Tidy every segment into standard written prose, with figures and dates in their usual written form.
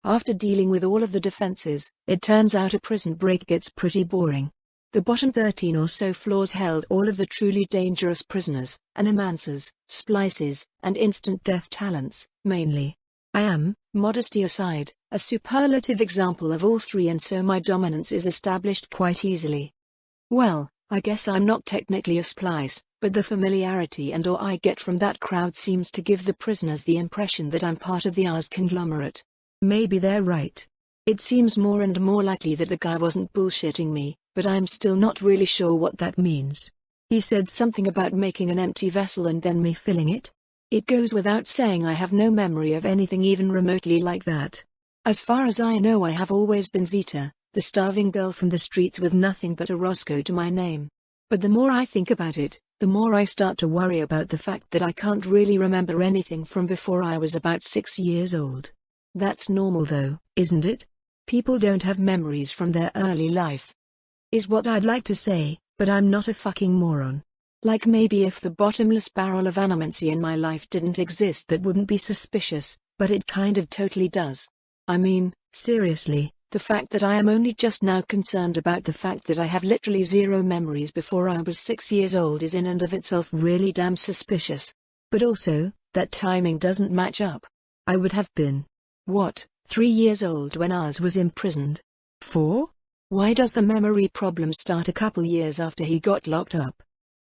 After dealing with all of the defenses, it turns out a prison break gets pretty boring. The bottom 13 or so floors held all of the truly dangerous prisoners, animancers, splices, and instant death talents, mainly. I am, modesty aside, a superlative example of all three, and so my dominance is established quite easily. Well, I guess I'm not technically a splice, but the familiarity and awe I get from that crowd seems to give the prisoners the impression that I'm part of the Ars conglomerate. Maybe they're right. It seems more and more likely that the guy wasn't bullshitting me, but I'm still not really sure what that means. He said something about making an empty vessel and then me filling it. It goes without saying I have no memory of anything even remotely like that. As far as I know, I have always been Vita, the starving girl from the streets with nothing but a Roscoe to my name. But the more I think about it, the more I start to worry about the fact that I can't really remember anything from before I was about 6 years old. That's normal though, isn't it? People don't have memories from their early life. Is what I'd like to say, but I'm not a fucking moron. Like maybe if the bottomless barrel of animancy in my life didn't exist, that wouldn't be suspicious, but it kind of totally does. I mean, seriously, the fact that I am only just now concerned about the fact that I have literally zero memories before I was 6 years old is in and of itself really damn suspicious. But also, that timing doesn't match up. I would have been, 3 years old when Ars was imprisoned? 4? Why does the memory problem start a couple years after he got locked up?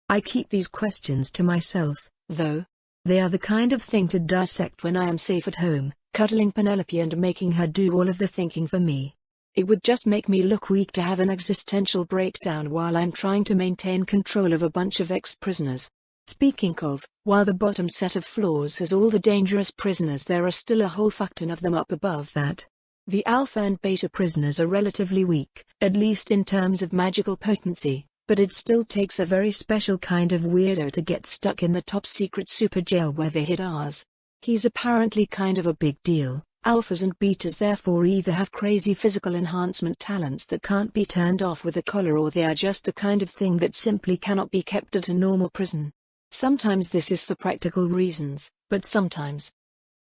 I keep these questions to myself, though. They are the kind of thing to dissect when I am safe at home, cuddling Penelope and making her do all of the thinking for me. It would just make me look weak to have an existential breakdown while I'm trying to maintain control of a bunch of ex-prisoners. Speaking of, while the bottom set of floors has all the dangerous prisoners, there are still a whole fuckton of them up above that. The alpha and beta prisoners are relatively weak, at least in terms of magical potency, but it still takes a very special kind of weirdo to get stuck in the top secret super jail where they hid Ars. He's apparently kind of a big deal. Alphas and betas therefore either have crazy physical enhancement talents that can't be turned off with a collar, or they are just the kind of thing that simply cannot be kept at a normal prison. Sometimes this is for practical reasons, but sometimes.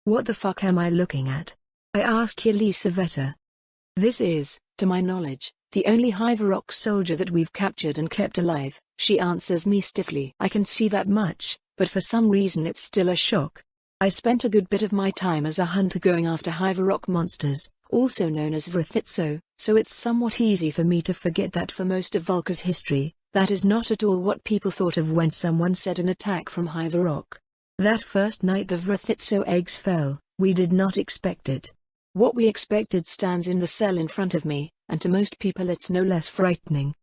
What the fuck am I looking at? I ask Elisaveta. This is, to my knowledge, the only Hyvarok soldier that we've captured and kept alive, she answers me stiffly. I can see that much, but for some reason it's still a shock. I spent a good bit of my time as a hunter going after Hyvarok monsters, also known as Vrithitso, so it's somewhat easy for me to forget that for most of Volca's history, that is not at all what people thought of when someone said an attack from Hyvarok. That first night the Vrithitso eggs fell, we did not expect it. What we expected stands in the cell in front of me, and to most people it's no less frightening.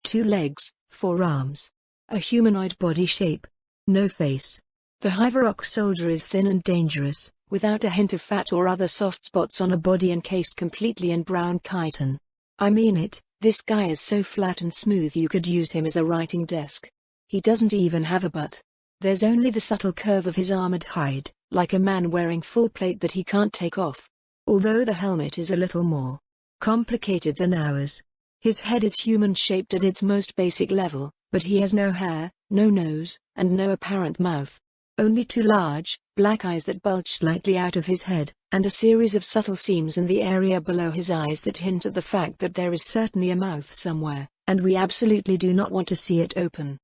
2 legs, 4 arms. A humanoid body shape. No face. The Hyvarok soldier is thin and dangerous, without a hint of fat or other soft spots on a body encased completely in brown chitin. I mean it, this guy is so flat and smooth you could use him as a writing desk. He doesn't even have a butt. There's only the subtle curve of his armored hide, like a man wearing full plate that he can't take off. Although the helmet is a little more complicated than ours. His head is human-shaped at its most basic level, but he has no hair, no nose, and no apparent mouth. Only 2 large, black eyes that bulge slightly out of his head, and a series of subtle seams in the area below his eyes that hint at the fact that there is certainly a mouth somewhere, and we absolutely do not want to see it open.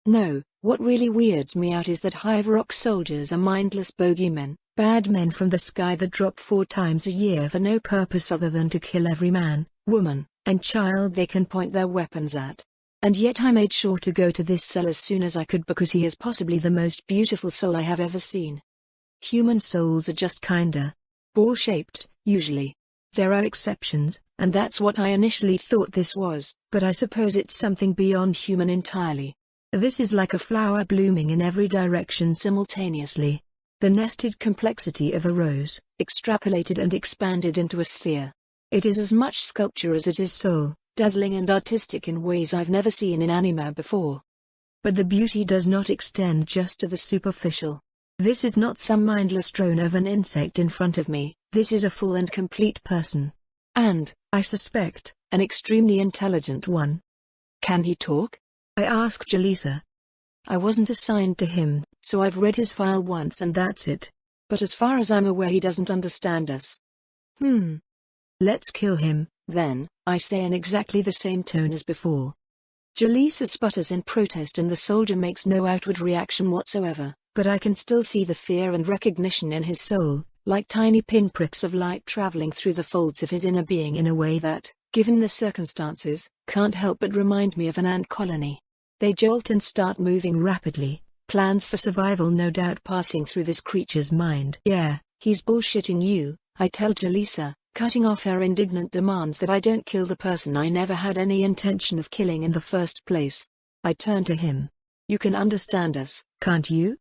No, what really weirds me out is that Hyvarok soldiers are mindless bogeymen, bad men from the sky that drop 4 times a year for no purpose other than to kill every man, woman, and child they can point their weapons at. And yet I made sure to go to this cell as soon as I could because he is possibly the most beautiful soul I have ever seen. Human souls are just kinda ball-shaped, usually. There are exceptions, and that's what I initially thought this was, but I suppose it's something beyond human entirely. This is like a flower blooming in every direction simultaneously. The nested complexity of a rose, extrapolated and expanded into a sphere. It is as much sculpture as it is soul, dazzling and artistic in ways I've never seen in anime before. But the beauty does not extend just to the superficial. This is not some mindless drone of an insect in front of me, this is a full and complete person. And, I suspect, an extremely intelligent one. Can he talk? I asked Jalisa. I wasn't assigned to him, so I've read his file once and that's it. But as far as I'm aware he doesn't understand us. Let's kill him, then, I say in exactly the same tone as before. Jaleesa sputters in protest and the soldier makes no outward reaction whatsoever, but I can still see the fear and recognition in his soul, like tiny pinpricks of light traveling through the folds of his inner being in a way that, given the circumstances, can't help but remind me of an ant colony. They jolt and start moving rapidly, plans for survival no doubt passing through this creature's mind. Yeah, he's bullshitting you, I tell Jaleesa, cutting off her indignant demands that I don't kill the person I never had any intention of killing in the first place. I turn to him. You can understand us, can't you?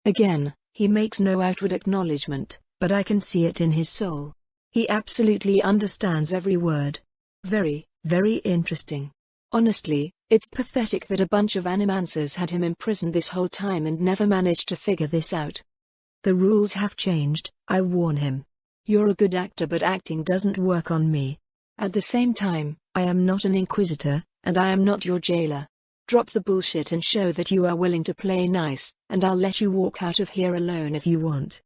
Again, he makes no outward acknowledgement, but I can see it in his soul. He absolutely understands every word. Very, very interesting. Honestly, it's pathetic that a bunch of animancers had him imprisoned this whole time and never managed to figure this out. The rules have changed, I warn him. You're a good actor but acting doesn't work on me. At the same time, I am not an inquisitor, and I am not your jailer. Drop the bullshit and show that you are willing to play nice, and I'll let you walk out of here alone if you want.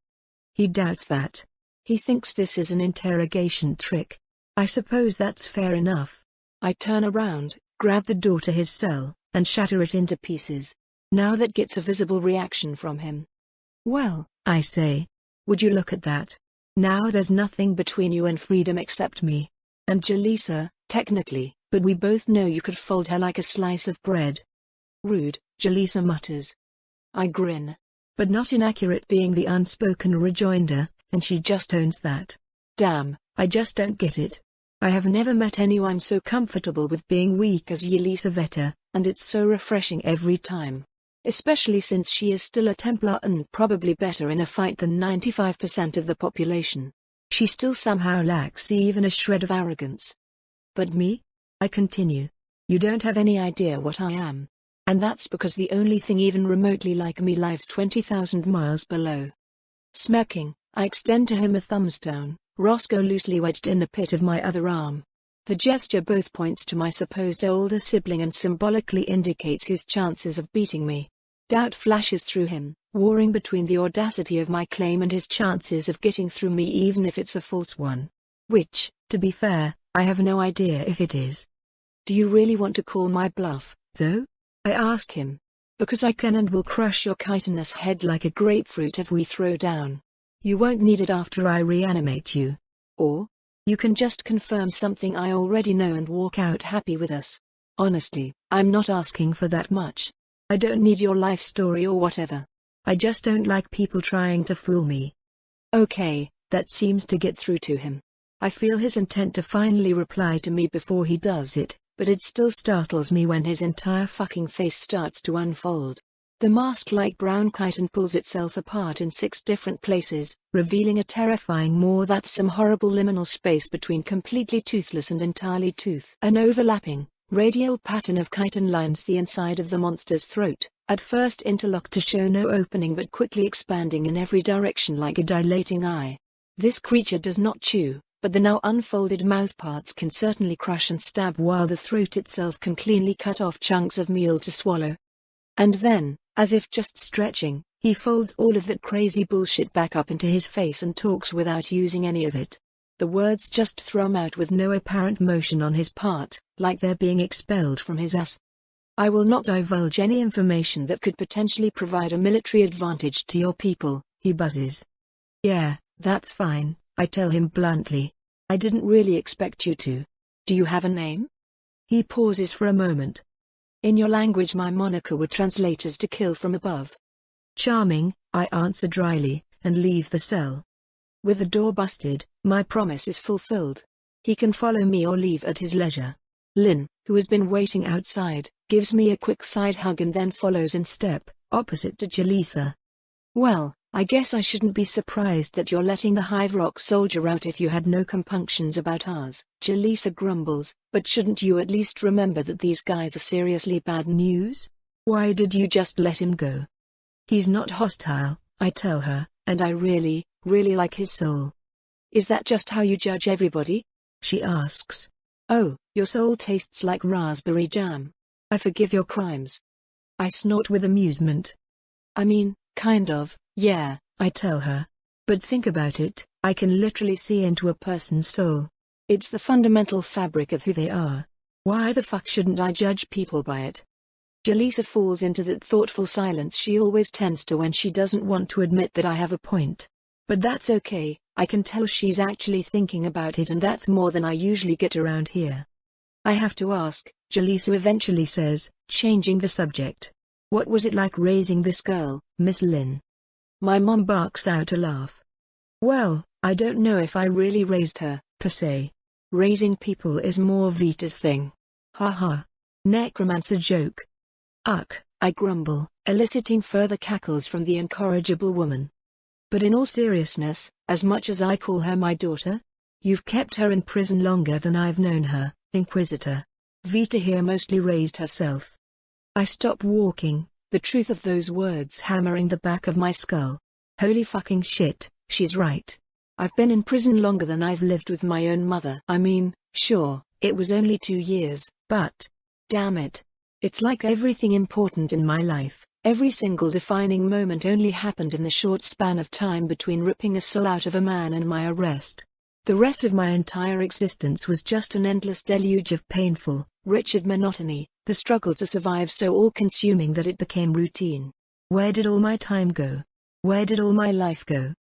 He doubts that. He thinks this is an interrogation trick. I suppose that's fair enough. I turn around, grab the door to his cell, and shatter it into pieces. Now that gets a visible reaction from him. Well, I say. Would you look at that? Now there's nothing between you and freedom except me. And Jaleesa, technically, but we both know you could fold her like a slice of bread. Rude, Jaleesa mutters. I grin. But not inaccurate being the unspoken rejoinder, and she just owns that. Damn, I just don't get it. I have never met anyone so comfortable with being weak as Jaleesa Vetter, and it's so refreshing every time. Especially since she is still a Templar and probably better in a fight than 95% of the population. She still somehow lacks even a shred of arrogance. But me? I continue. You don't have any idea what I am. And that's because the only thing even remotely like me lives 20,000 miles below. Smirking, I extend to him a thumbstone, Roscoe loosely wedged in the pit of my other arm. The gesture both points to my supposed older sibling and symbolically indicates his chances of beating me. Doubt flashes through him, warring between the audacity of my claim and his chances of getting through me even if it's a false one. Which, to be fair, I have no idea if it is. Do you really want to call my bluff, though? I ask him. Because I can and will crush your chitinous head like a grapefruit if we throw down. You won't need it after I reanimate you. Or, you can just confirm something I already know and walk out happy with us. Honestly, I'm not asking for that much. I don't need your life story or whatever. I just don't like people trying to fool me. Okay, that seems to get through to him. I feel his intent to finally reply to me before he does it, but it still startles me when his entire fucking face starts to unfold. The mask-like brown chitin pulls itself apart in 6 different places, revealing a terrifying more that's some horrible liminal space between completely toothless and entirely tooth. An overlapping, radial pattern of chitin lines the inside of the monster's throat, at first interlocked to show no opening but quickly expanding in every direction like a dilating eye. This creature does not chew, but the now unfolded mouthparts can certainly crush and stab while the throat itself can cleanly cut off chunks of meal to swallow. And then, as if just stretching, he folds all of that crazy bullshit back up into his face and talks without using any of it. The words just thrum out with no apparent motion on his part, like they're being expelled from his ass. I will not divulge any information that could potentially provide a military advantage to your people, he buzzes. Yeah, that's fine, I tell him bluntly. I didn't really expect you to. Do you have a name? He pauses for a moment. In your language my moniker would translate as to kill from above. Charming, I answer dryly, and leave the cell. With the door busted, my promise is fulfilled. He can follow me or leave at his leisure. Lynn, who has been waiting outside, gives me a quick side hug and then follows in step, opposite to Jaleesa. Well, I guess I shouldn't be surprised that you're letting the Hive Rock soldier out if you had no compunctions about ours, Jaleesa grumbles, but shouldn't you at least remember that these guys are seriously bad news? Why did you just let him go? He's not hostile, I tell her, and I really like his soul. Is that just how you judge everybody? She asks. Oh, your soul tastes like raspberry jam. I forgive your crimes. I snort with amusement. I mean, kind of, yeah, I tell her. But think about it, I can literally see into a person's soul. It's the fundamental fabric of who they are. Why the fuck shouldn't I judge people by it? Jaleesa falls into that thoughtful silence she always tends to when she doesn't want to admit that I have a point. But that's okay, I can tell she's actually thinking about it, and that's more than I usually get around here. I have to ask, Jaleesa eventually says, changing the subject. What was it like raising this girl, Miss Lynn? My mom barks out a laugh. Well, I don't know if I really raised her, per se. Raising people is more Vita's thing. Haha. Necromancer joke. Ugh, I grumble, eliciting further cackles from the incorrigible woman. But in all seriousness, as much as I call her my daughter, you've kept her in prison longer than I've known her, Inquisitor. Vita here mostly raised herself. I stop walking, the truth of those words hammering the back of my skull. Holy fucking shit, she's right. I've been in prison longer than I've lived with my own mother. I mean, sure, it was only 2 years, but damn it. It's like everything important in my life, every single defining moment only happened in the short span of time between ripping a soul out of a man and my arrest. The rest of my entire existence was just an endless deluge of painful, wretched monotony, the struggle to survive so all-consuming that it became routine. Where did all my time go? Where did all my life go?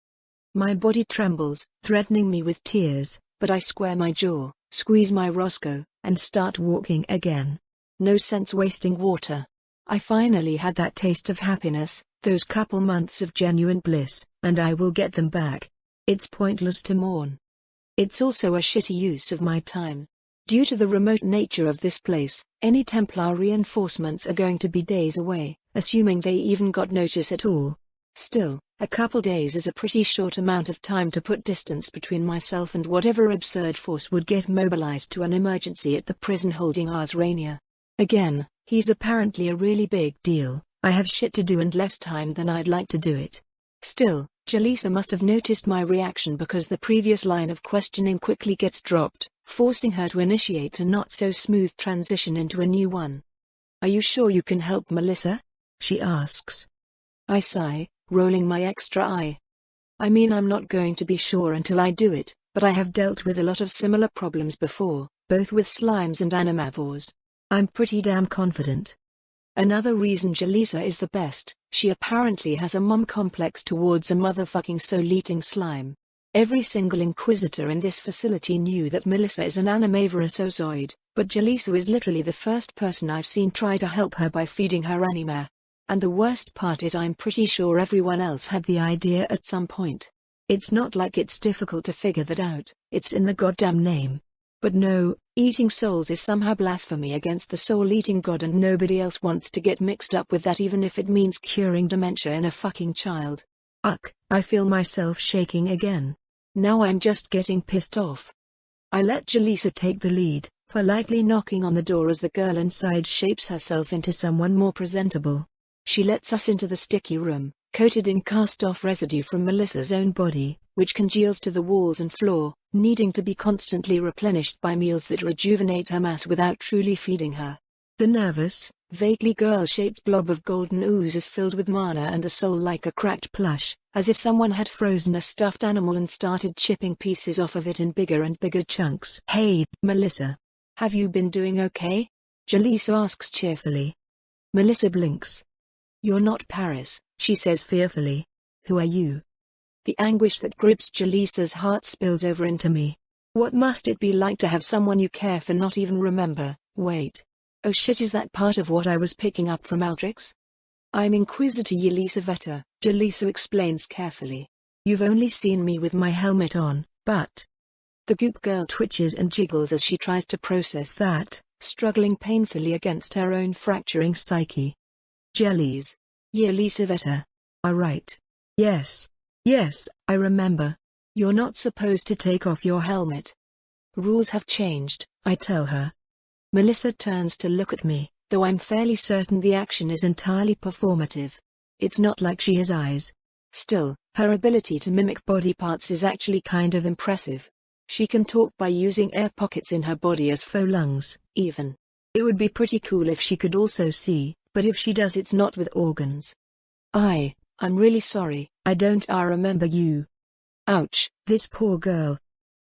My body trembles, threatening me with tears, but I square my jaw, squeeze my Roscoe, and start walking again. No sense wasting water. I finally had that taste of happiness, those couple months of genuine bliss, and I will get them back. It's pointless to mourn. It's also a shitty use of my time. Due to the remote nature of this place, any Templar reinforcements are going to be days away, assuming they even got notice at all. Still, a couple days is a pretty short amount of time to put distance between myself and whatever absurd force would get mobilized to an emergency at the prison holding Ars Rania. Again, he's apparently a really big deal. I have shit to do and less time than I'd like to do it. Still, Jaleesa must have noticed my reaction because the previous line of questioning quickly gets dropped, forcing her to initiate a not-so-smooth transition into a new one. Are you sure you can help Melissa? She asks. I sigh, rolling my extra eye. I mean, I'm not going to be sure until I do it, but I have dealt with a lot of similar problems before, both with slimes and animavores. I'm pretty damn confident. Another reason Jaleesa is the best, she apparently has a mum complex towards a motherfucking soul-eating slime. Every single Inquisitor in this facility knew that Melissa is an animavorous oozoid, but Jaleesa is literally the first person I've seen try to help her by feeding her anima. And the worst part is I'm pretty sure everyone else had the idea at some point. It's not like it's difficult to figure that out, it's in the goddamn name. But no, eating souls is somehow blasphemy against the soul-eating god, and nobody else wants to get mixed up with that, even if it means curing dementia in a fucking child. Ugh, I feel myself shaking again. Now I'm just getting pissed off. I let Jaleesa take the lead, politely knocking on the door as the girl inside shapes herself into someone more presentable. She lets us into the sticky room, coated in cast-off residue from Melissa's own body, which congeals to the walls and floor, needing to be constantly replenished by meals that rejuvenate her mass without truly feeding her. The nervous, vaguely girl-shaped blob of golden ooze is filled with mana and a soul like a cracked plush, as if someone had frozen a stuffed animal and started chipping pieces off of it in bigger and bigger chunks. Hey, Melissa. Have you been doing okay? Jaleesa asks cheerfully. Melissa blinks. You're not Paris, she says fearfully. Who are you? The anguish that grips Jaleesa's heart spills over into me. What must it be like to have someone you care for not even remember? Wait. Oh shit, is that part of what I was picking up from Aldrix? I'm Inquisitor Yelizaveta, Jaleesa explains carefully. You've only seen me with my helmet on, but... The goop girl twitches and jiggles as she tries to process that, struggling painfully against her own fracturing psyche. Jellies. Yelizaveta. Right. Yes. Yes, I remember. You're not supposed to take off your helmet. Rules have changed, I tell her. Melissa turns to look at me, though I'm fairly certain the action is entirely performative. It's not like she has eyes. Still, her ability to mimic body parts is actually kind of impressive. She can talk by using air pockets in her body as faux lungs, even. It would be pretty cool if she could also see, but if she does, it's not with organs. I'm really sorry, I don't remember you. Ouch, this poor girl.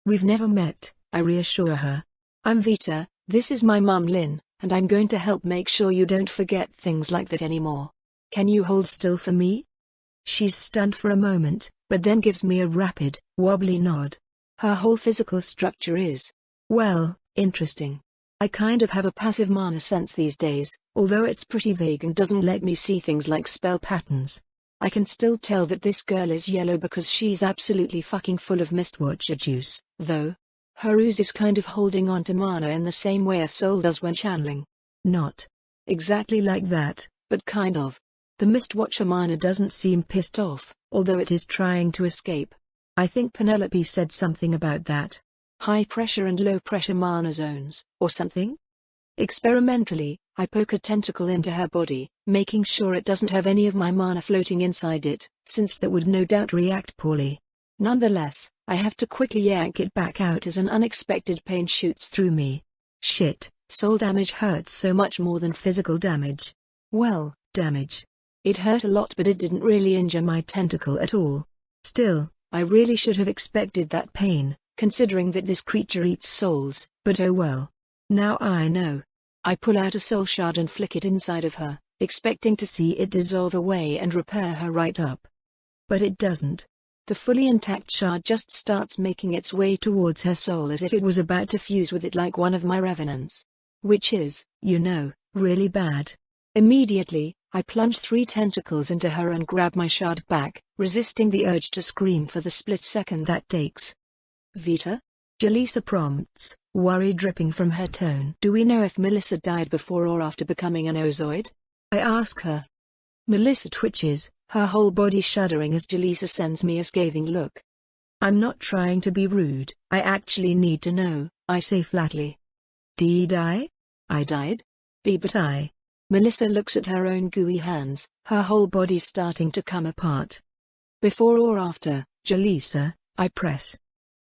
We've never met, I reassure her. I'm Vita, this is my mum Lynn, and I'm going to help make sure you don't forget things like that anymore. Can you hold still for me? She's stunned for a moment, but then gives me a rapid, wobbly nod. Her whole physical structure is, well, interesting. I kind of have a passive mana sense these days, although it's pretty vague and doesn't let me see things like spell patterns. I can still tell that this girl is yellow because she's absolutely fucking full of Mistwatcher juice, though. Her ooze is kind of holding on to mana in the same way a soul does when channeling. Not exactly like that, but kind of. The Mistwatcher mana doesn't seem pissed off, although it is trying to escape. I think Penelope said something about that. High pressure and low pressure mana zones, or something? Experimentally, I poke a tentacle into her body, making sure it doesn't have any of my mana floating inside it, since that would no doubt react poorly. Nonetheless, I have to quickly yank it back out as an unexpected pain shoots through me. Shit, soul damage hurts so much more than physical damage. Well, damage. It hurt a lot, but it didn't really injure my tentacle at all. Still, I really should have expected that pain, considering that this creature eats souls, but oh well. Now I know. I pull out a soul shard and flick it inside of her, expecting to see it dissolve away and repair her right up. But it doesn't. The fully intact shard just starts making its way towards her soul as if it was about to fuse with it like one of my revenants. Which is, you know, really bad. Immediately, I plunge 3 tentacles into her and grab my shard back, resisting the urge to scream for the split second that takes. Vita? Jaleesa prompts, worry dripping from her tone. Do we know if Melissa died before or after becoming an Ozoid? I ask her. Melissa twitches, her whole body shuddering as Jaleesa sends me a scathing look. I'm not trying to be rude, I actually need to know, I say flatly. Did I? I died? But I. Melissa looks at her own gooey hands, her whole body starting to come apart. Before or after, Jaleesa, I press.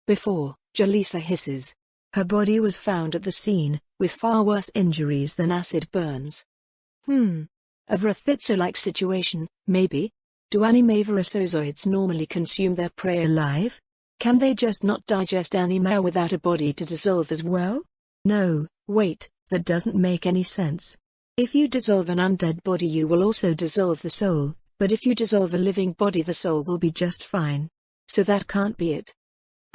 Before, Jaleesa hisses. Her body was found at the scene, with far worse injuries than acid burns. A Vrathitso-like situation, maybe? Do animavorous ozoids normally consume their prey alive? Can they just not digest anima without a body to dissolve as well? No, wait, that doesn't make any sense. If you dissolve an undead body you will also dissolve the soul, but if you dissolve a living body the soul will be just fine. So that can't be it.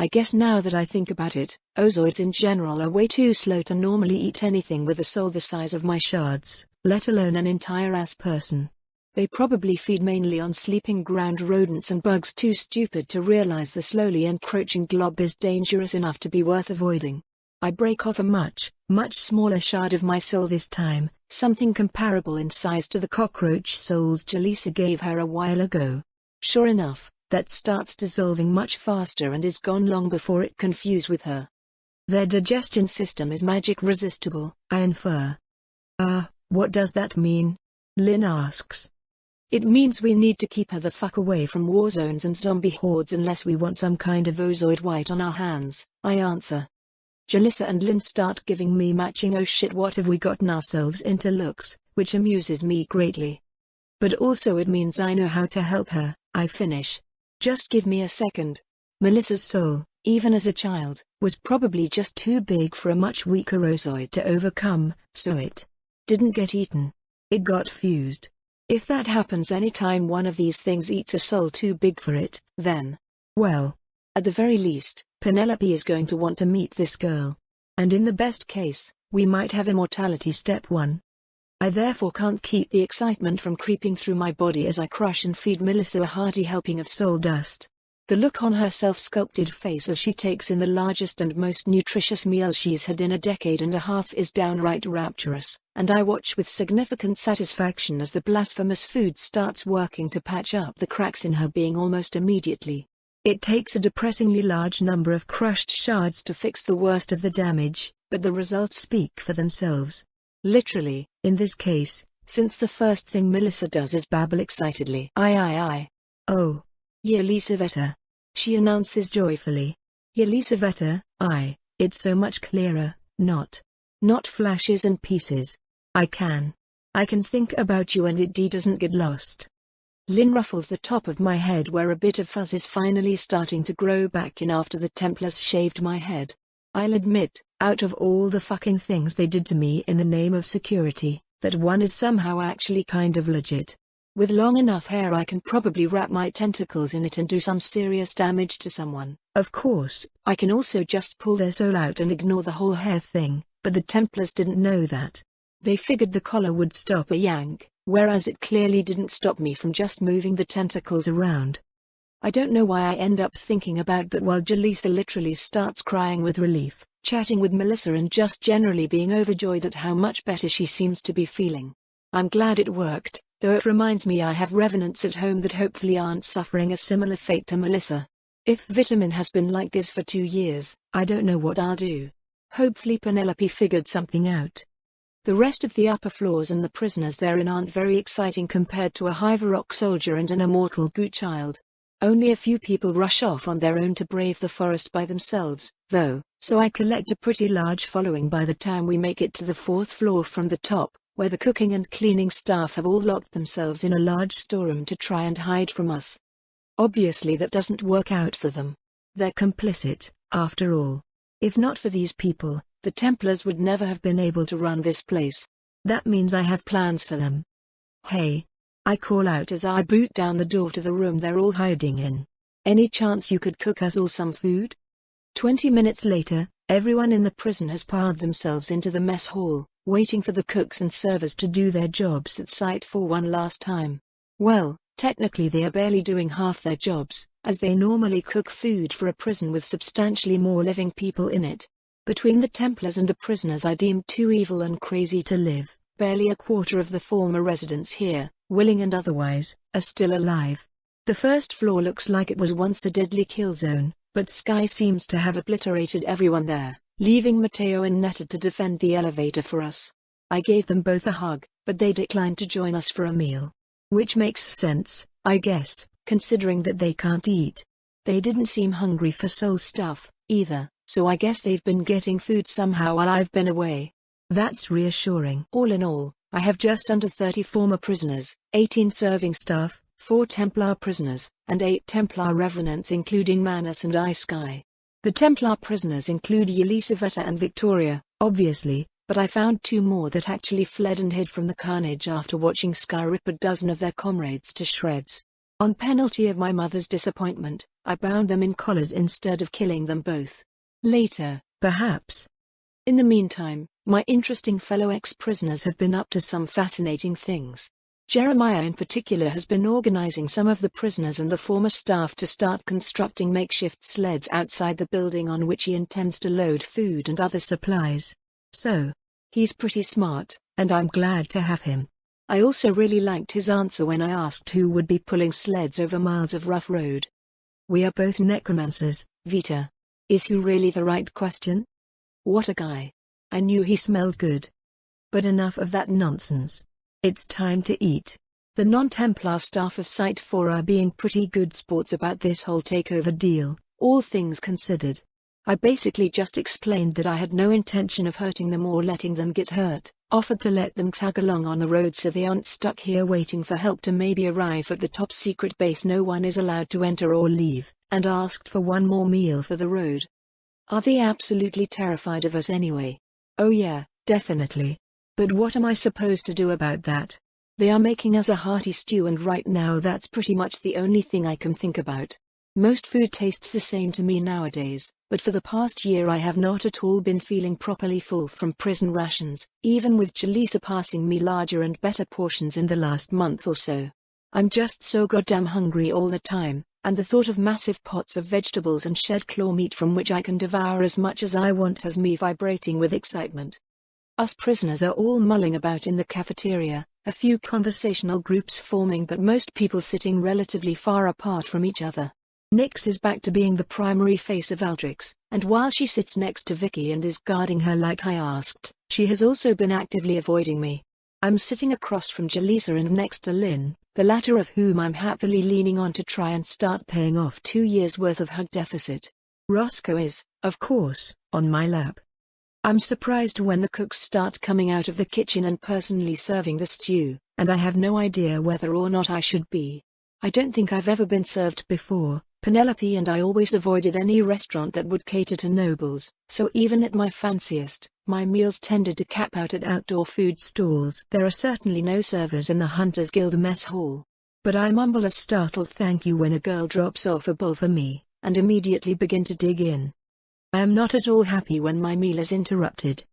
I guess now that I think about it, ozoids in general are way too slow to normally eat anything with a soul the size of my shards, let alone an entire-ass person. They probably feed mainly on sleeping ground rodents and bugs too stupid to realize the slowly encroaching glob is dangerous enough to be worth avoiding. I break off a much smaller shard of my soul this time, something comparable in size to the cockroach souls Jaleesa gave her a while ago. Sure enough, that starts dissolving much faster and is gone long before it can fuse with her. Their digestion system is magic resistible, I infer. What does that mean? Lynn asks. It means we need to keep her the fuck away from war zones and zombie hordes unless we want some kind of ozoid white on our hands, I answer. Jaleesa and Lynn start giving me matching oh shit what have we gotten ourselves into looks, which amuses me greatly. But also it means I know how to help her, I finish. Just give me a second. Melissa's soul, even as a child, was probably just too big for a much weaker ozoid to overcome, so it didn't get eaten. It got fused. If that happens anytime one of these things eats a soul too big for it, then, well, at the very least, Penelope is going to want to meet this girl. And in the best case, we might have immortality step 1. I therefore can't keep the excitement from creeping through my body as I crush and feed Melissa a hearty helping of soul dust. The look on her self-sculpted face as she takes in the largest and most nutritious meal she's had in a decade and a half is downright rapturous, and I watch with significant satisfaction as the blasphemous food starts working to patch up the cracks in her being almost immediately. It takes a depressingly large number of crushed shards to fix the worst of the damage, but the results speak for themselves. Literally, in this case, since the first thing Melissa does is babble excitedly. Oh. Yelisaveta. She announces joyfully. Yelisaveta, it's so much clearer, not flashes and pieces. I can think about you and it doesn't get lost. Lynn ruffles the top of my head where a bit of fuzz is finally starting to grow back in after the Templars shaved my head. I'll admit, out of all the fucking things they did to me in the name of security, that one is somehow actually kind of legit. With long enough hair I can probably wrap my tentacles in it and do some serious damage to someone. Of course, I can also just pull their soul out and ignore the whole hair thing, but the Templars didn't know that. They figured the collar would stop a yank, whereas it clearly didn't stop me from just moving the tentacles around. I don't know why I end up thinking about that while Jaleesa literally starts crying with relief, chatting with Melissa and just generally being overjoyed at how much better she seems to be feeling. I'm glad it worked, though it reminds me I have revenants at home that hopefully aren't suffering a similar fate to Melissa. If Vitamin has been like this for 2 years, I don't know what I'll do. Hopefully Penelope figured something out. The rest of the upper floors and the prisoners therein aren't very exciting compared to a Hiverock soldier and an immortal Goot child. Only a few people rush off on their own to brave the forest by themselves, though, so I collect a pretty large following by the time we make it to the 4th floor from the top, where the cooking and cleaning staff have all locked themselves in a large storeroom to try and hide from us. Obviously that doesn't work out for them. They're complicit, after all. If not for these people, the Templars would never have been able to run this place. That means I have plans for them. Hey! I call out as I boot down the door to the room they're all hiding in. Any chance you could cook us all some food? 20 minutes later, everyone in the prison has piled themselves into the mess hall, waiting for the cooks and servers to do their jobs at site for one last time. Well, technically they are barely doing half their jobs, as they normally cook food for a prison with substantially more living people in it. Between the Templars and the prisoners I deemed too evil and crazy to live, barely a quarter of the former residents here, willing and otherwise, are still alive. The 1st floor looks like it was once a deadly kill zone, but Sky seems to have obliterated everyone there, leaving Mateo and Netta to defend the elevator for us. I gave them both a hug, but they declined to join us for a meal. Which makes sense, I guess, considering that they can't eat. They didn't seem hungry for soul stuff, either, so I guess they've been getting food somehow while I've been away. That's reassuring. All in all, I have just under 30 former prisoners, 18 serving staff, 4 Templar prisoners, and 8 Templar revenants including Manus and Sky. The Templar prisoners include Elisaveta and Victoria, obviously, but I found 2 more that actually fled and hid from the carnage after watching Sky rip a dozen of their comrades to shreds. On penalty of my mother's disappointment, I bound them in collars instead of killing them both. Later, perhaps. In the meantime, my interesting fellow ex-prisoners have been up to some fascinating things. Jeremiah in particular has been organizing some of the prisoners and the former staff to start constructing makeshift sleds outside the building on which he intends to load food and other supplies. So, he's pretty smart, and I'm glad to have him. I also really liked his answer when I asked who would be pulling sleds over miles of rough road. We are both necromancers, Vita. Is he really the right question? What a guy. I knew he smelled good. But enough of that nonsense. It's time to eat. The non-Templar staff of Site 4 are being pretty good sports about this whole takeover deal, all things considered. I basically just explained that I had no intention of hurting them or letting them get hurt, offered to let them tag along on the road so they aren't stuck here waiting for help to maybe arrive at the top secret base no one is allowed to enter or leave, and asked for one more meal for the road. Are they absolutely terrified of us anyway? Oh yeah, definitely. But what am I supposed to do about that? They are making us a hearty stew and right now that's pretty much the only thing I can think about. Most food tastes the same to me nowadays, but for the past year I have not at all been feeling properly full from prison rations, even with Jaleesa passing me larger and better portions in the last month or so. I'm just so goddamn hungry all the time, and the thought of massive pots of vegetables and shed claw meat from which I can devour as much as I want has me vibrating with excitement. Us prisoners are all mulling about in the cafeteria, a few conversational groups forming but most people sitting relatively far apart from each other. Nyx is back to being the primary face of Aldrix, and while she sits next to Vicky and is guarding her like I asked, she has also been actively avoiding me. I'm sitting across from Jaleesa and next to Lynn, the latter of whom I'm happily leaning on to try and start paying off 2 years' worth of hug deficit. Roscoe is, of course, on my lap. I'm surprised when the cooks start coming out of the kitchen and personally serving the stew, and I have no idea whether or not I should be. I don't think I've ever been served before. Penelope and I always avoided any restaurant that would cater to nobles, so even at my fanciest, my meals tended to cap out at outdoor food stalls. There are certainly no servers in the Hunters Guild mess hall. But I mumble a startled thank you when a girl drops off a bowl for me, and immediately begin to dig in. I am not at all happy when my meal is interrupted.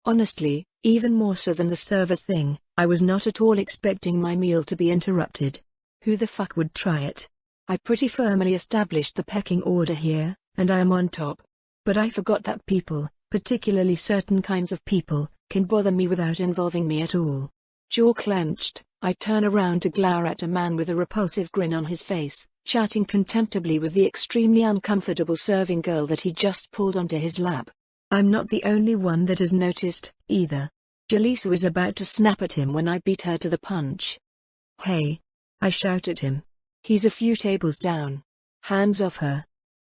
Honestly, even more so than the server thing, I was not at all expecting my meal to be interrupted. Who the fuck would try it? I pretty firmly established the pecking order here, and I am on top. But I forgot that people, particularly certain kinds of people, can bother me without involving me at all. Jaw clenched, I turn around to glare at a man with a repulsive grin on his face, chatting contemptibly with the extremely uncomfortable serving girl that he just pulled onto his lap. I'm not the only one that has noticed, either. Jaleesa was about to snap at him when I beat her to the punch. Hey! I shout at him. He's a few tables down. Hands off her.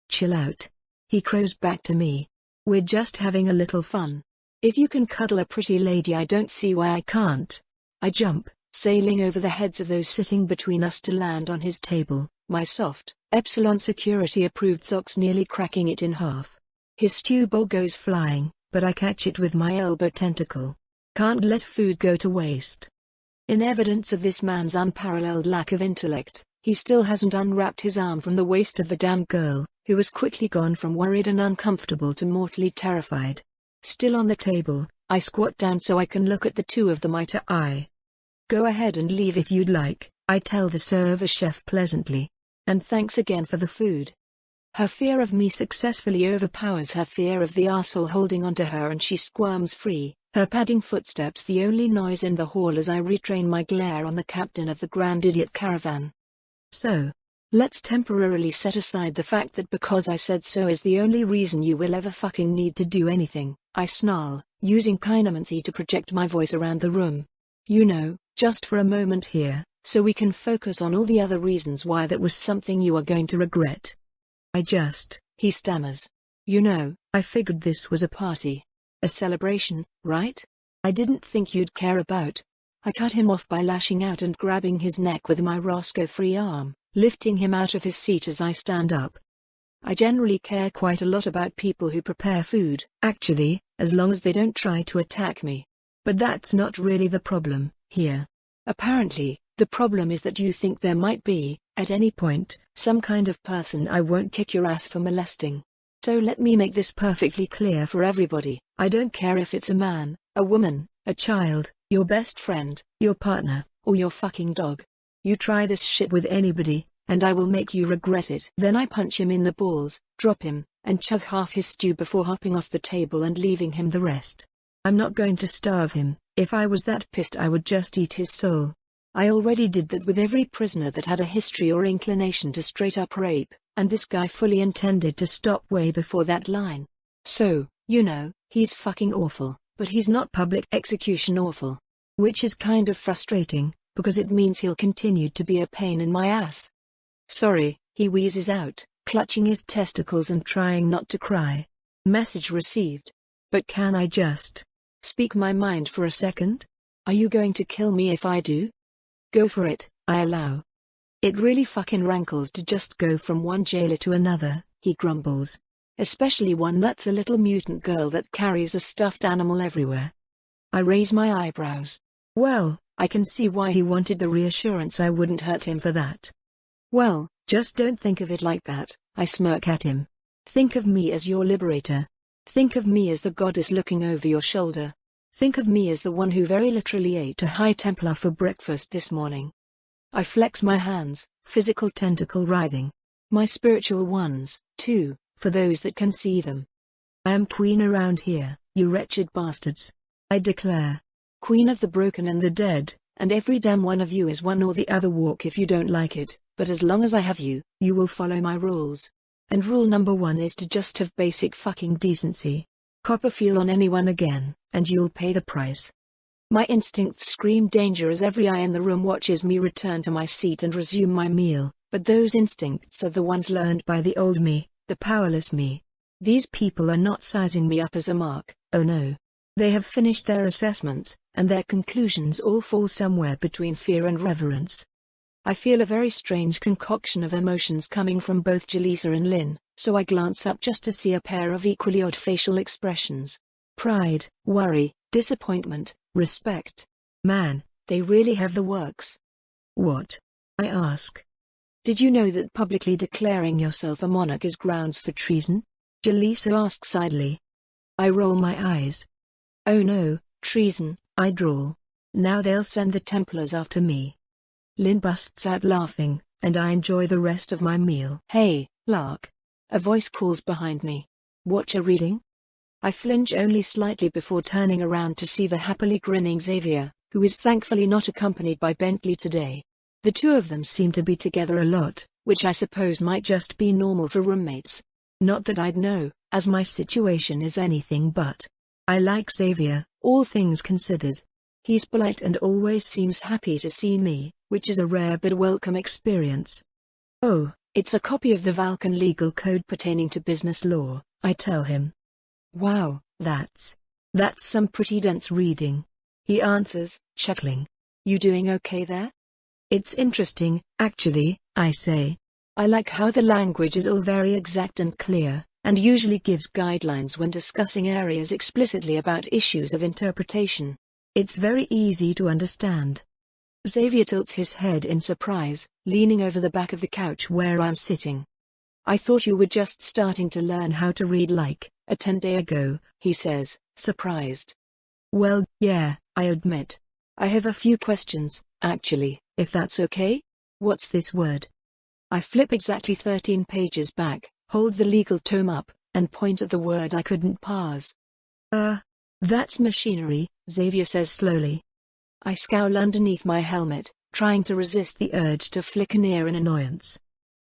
Chill out. He crows back to me. We're just having a little fun. If you can cuddle a pretty lady, I don't see why I can't. I jump, sailing over the heads of those sitting between us to land on his table, my soft, Epsilon security approved socks nearly cracking it in half. His stew bowl goes flying, but I catch it with my elbow tentacle. Can't let food go to waste. In evidence of this man's unparalleled lack of intellect, he still hasn't unwrapped his arm from the waist of the damn girl, who has quickly gone from worried and uncomfortable to mortally terrified. Still on the table, I squat down so I can look at the two of them eye to eye. Go ahead and leave if you'd like, I tell the server chef pleasantly. And thanks again for the food. Her fear of me successfully overpowers her fear of the arsehole holding onto her and she squirms free, her padding footsteps the only noise in the hall as I retrain my glare on the captain of the Grand Idiot Caravan. So, let's temporarily set aside the fact that because I said so is the only reason you will ever fucking need to do anything, I snarl, using chinemancy to project my voice around the room. You know, just for a moment here, so we can focus on all the other reasons why that was something you are going to regret. He stammers. You know, I figured this was a party. A celebration, right? I didn't think you'd care about. I cut him off by lashing out and grabbing his neck with my Roscoe-free arm, lifting him out of his seat as I stand up. I generally care quite a lot about people who prepare food, actually, as long as they don't try to attack me. But that's not really the problem, here. Apparently, the problem is that you think there might be, at any point, some kind of person I won't kick your ass for molesting. So let me make this perfectly clear for everybody. I don't care if it's a man, a woman, a child, your best friend, your partner, or your fucking dog. You try this shit with anybody, and I will make you regret it. Then I punch him in the balls, drop him, and chug half his stew before hopping off the table and leaving him the rest. I'm not going to starve him. If I was that pissed I would just eat his soul. I already did that with every prisoner that had a history or inclination to straight-up rape, and this guy fully intended to stop way before that line. So, you know, he's fucking awful, but he's not public execution awful. Which is kind of frustrating, because it means he'll continue to be a pain in my ass. Sorry, he wheezes out, clutching his testicles and trying not to cry. Message received. But can I just speak my mind for a second? Are you going to kill me if I do? Go for it, I allow. It really fucking rankles to just go from one jailer to another, he grumbles. Especially one that's a little mutant girl that carries a stuffed animal everywhere. I raise my eyebrows. Well, I can see why he wanted the reassurance I wouldn't hurt him for that. Well, just don't think of it like that, I smirk at him. Think of me as your liberator. Think of me as the goddess looking over your shoulder. Think of me as the one who very literally ate a High Templar for breakfast this morning. I flex my hands, physical tentacle writhing. My spiritual ones, too, for those that can see them. I am queen around here, you wretched bastards. I declare. Queen of the broken and the dead, and every damn one of you is one or the other. Walk if you don't like it, but as long as I have you, you will follow my rules. And rule number 1 is to just have basic fucking decency. Cop a feel on anyone again, and you'll pay the price. My instincts scream danger as every eye in the room watches me return to my seat and resume my meal, but those instincts are the ones learned by the old me, the powerless me. These people are not sizing me up as a mark, oh no. They have finished their assessments, and their conclusions all fall somewhere between fear and reverence. I feel a very strange concoction of emotions coming from both Jaleesa and Lynn, so I glance up just to see a pair of equally odd facial expressions. Pride, worry, disappointment, respect. Man, they really have the works. What? I ask. Did you know that publicly declaring yourself a monarch is grounds for treason? Jaleesa asks idly. I roll my eyes. Oh no, treason, I drawl. Now they'll send the Templars after me. Lynn busts out laughing, and I enjoy the rest of my meal. Hey, Lark. A voice calls behind me. Watch a reading? I flinch only slightly before turning around to see the happily grinning Xavier, who is thankfully not accompanied by Bentley today. The two of them seem to be together a lot, which I suppose might just be normal for roommates. Not that I'd know, as my situation is anything but. I like Xavier, all things considered. He's polite and always seems happy to see me, which is a rare but welcome experience. Oh, it's a copy of the Vulcan legal code pertaining to business law, I tell him. Wow, that's some pretty dense reading. He answers, chuckling. You doing okay there? It's interesting, actually, I say. I like how the language is all very exact and clear, and usually gives guidelines when discussing areas explicitly about issues of interpretation. It's very easy to understand. Xavier tilts his head in surprise, leaning over the back of the couch where I'm sitting. I thought you were just starting to learn how to read like a 10-day ago, he says, surprised. Well, yeah, I admit. I have a few questions, actually, if that's okay? What's this word? I flip exactly 13 pages back, hold the legal tome up, and point at the word I couldn't parse. That's machinery, Xavier says slowly. I scowl underneath my helmet, trying to resist the urge to flick an ear in annoyance.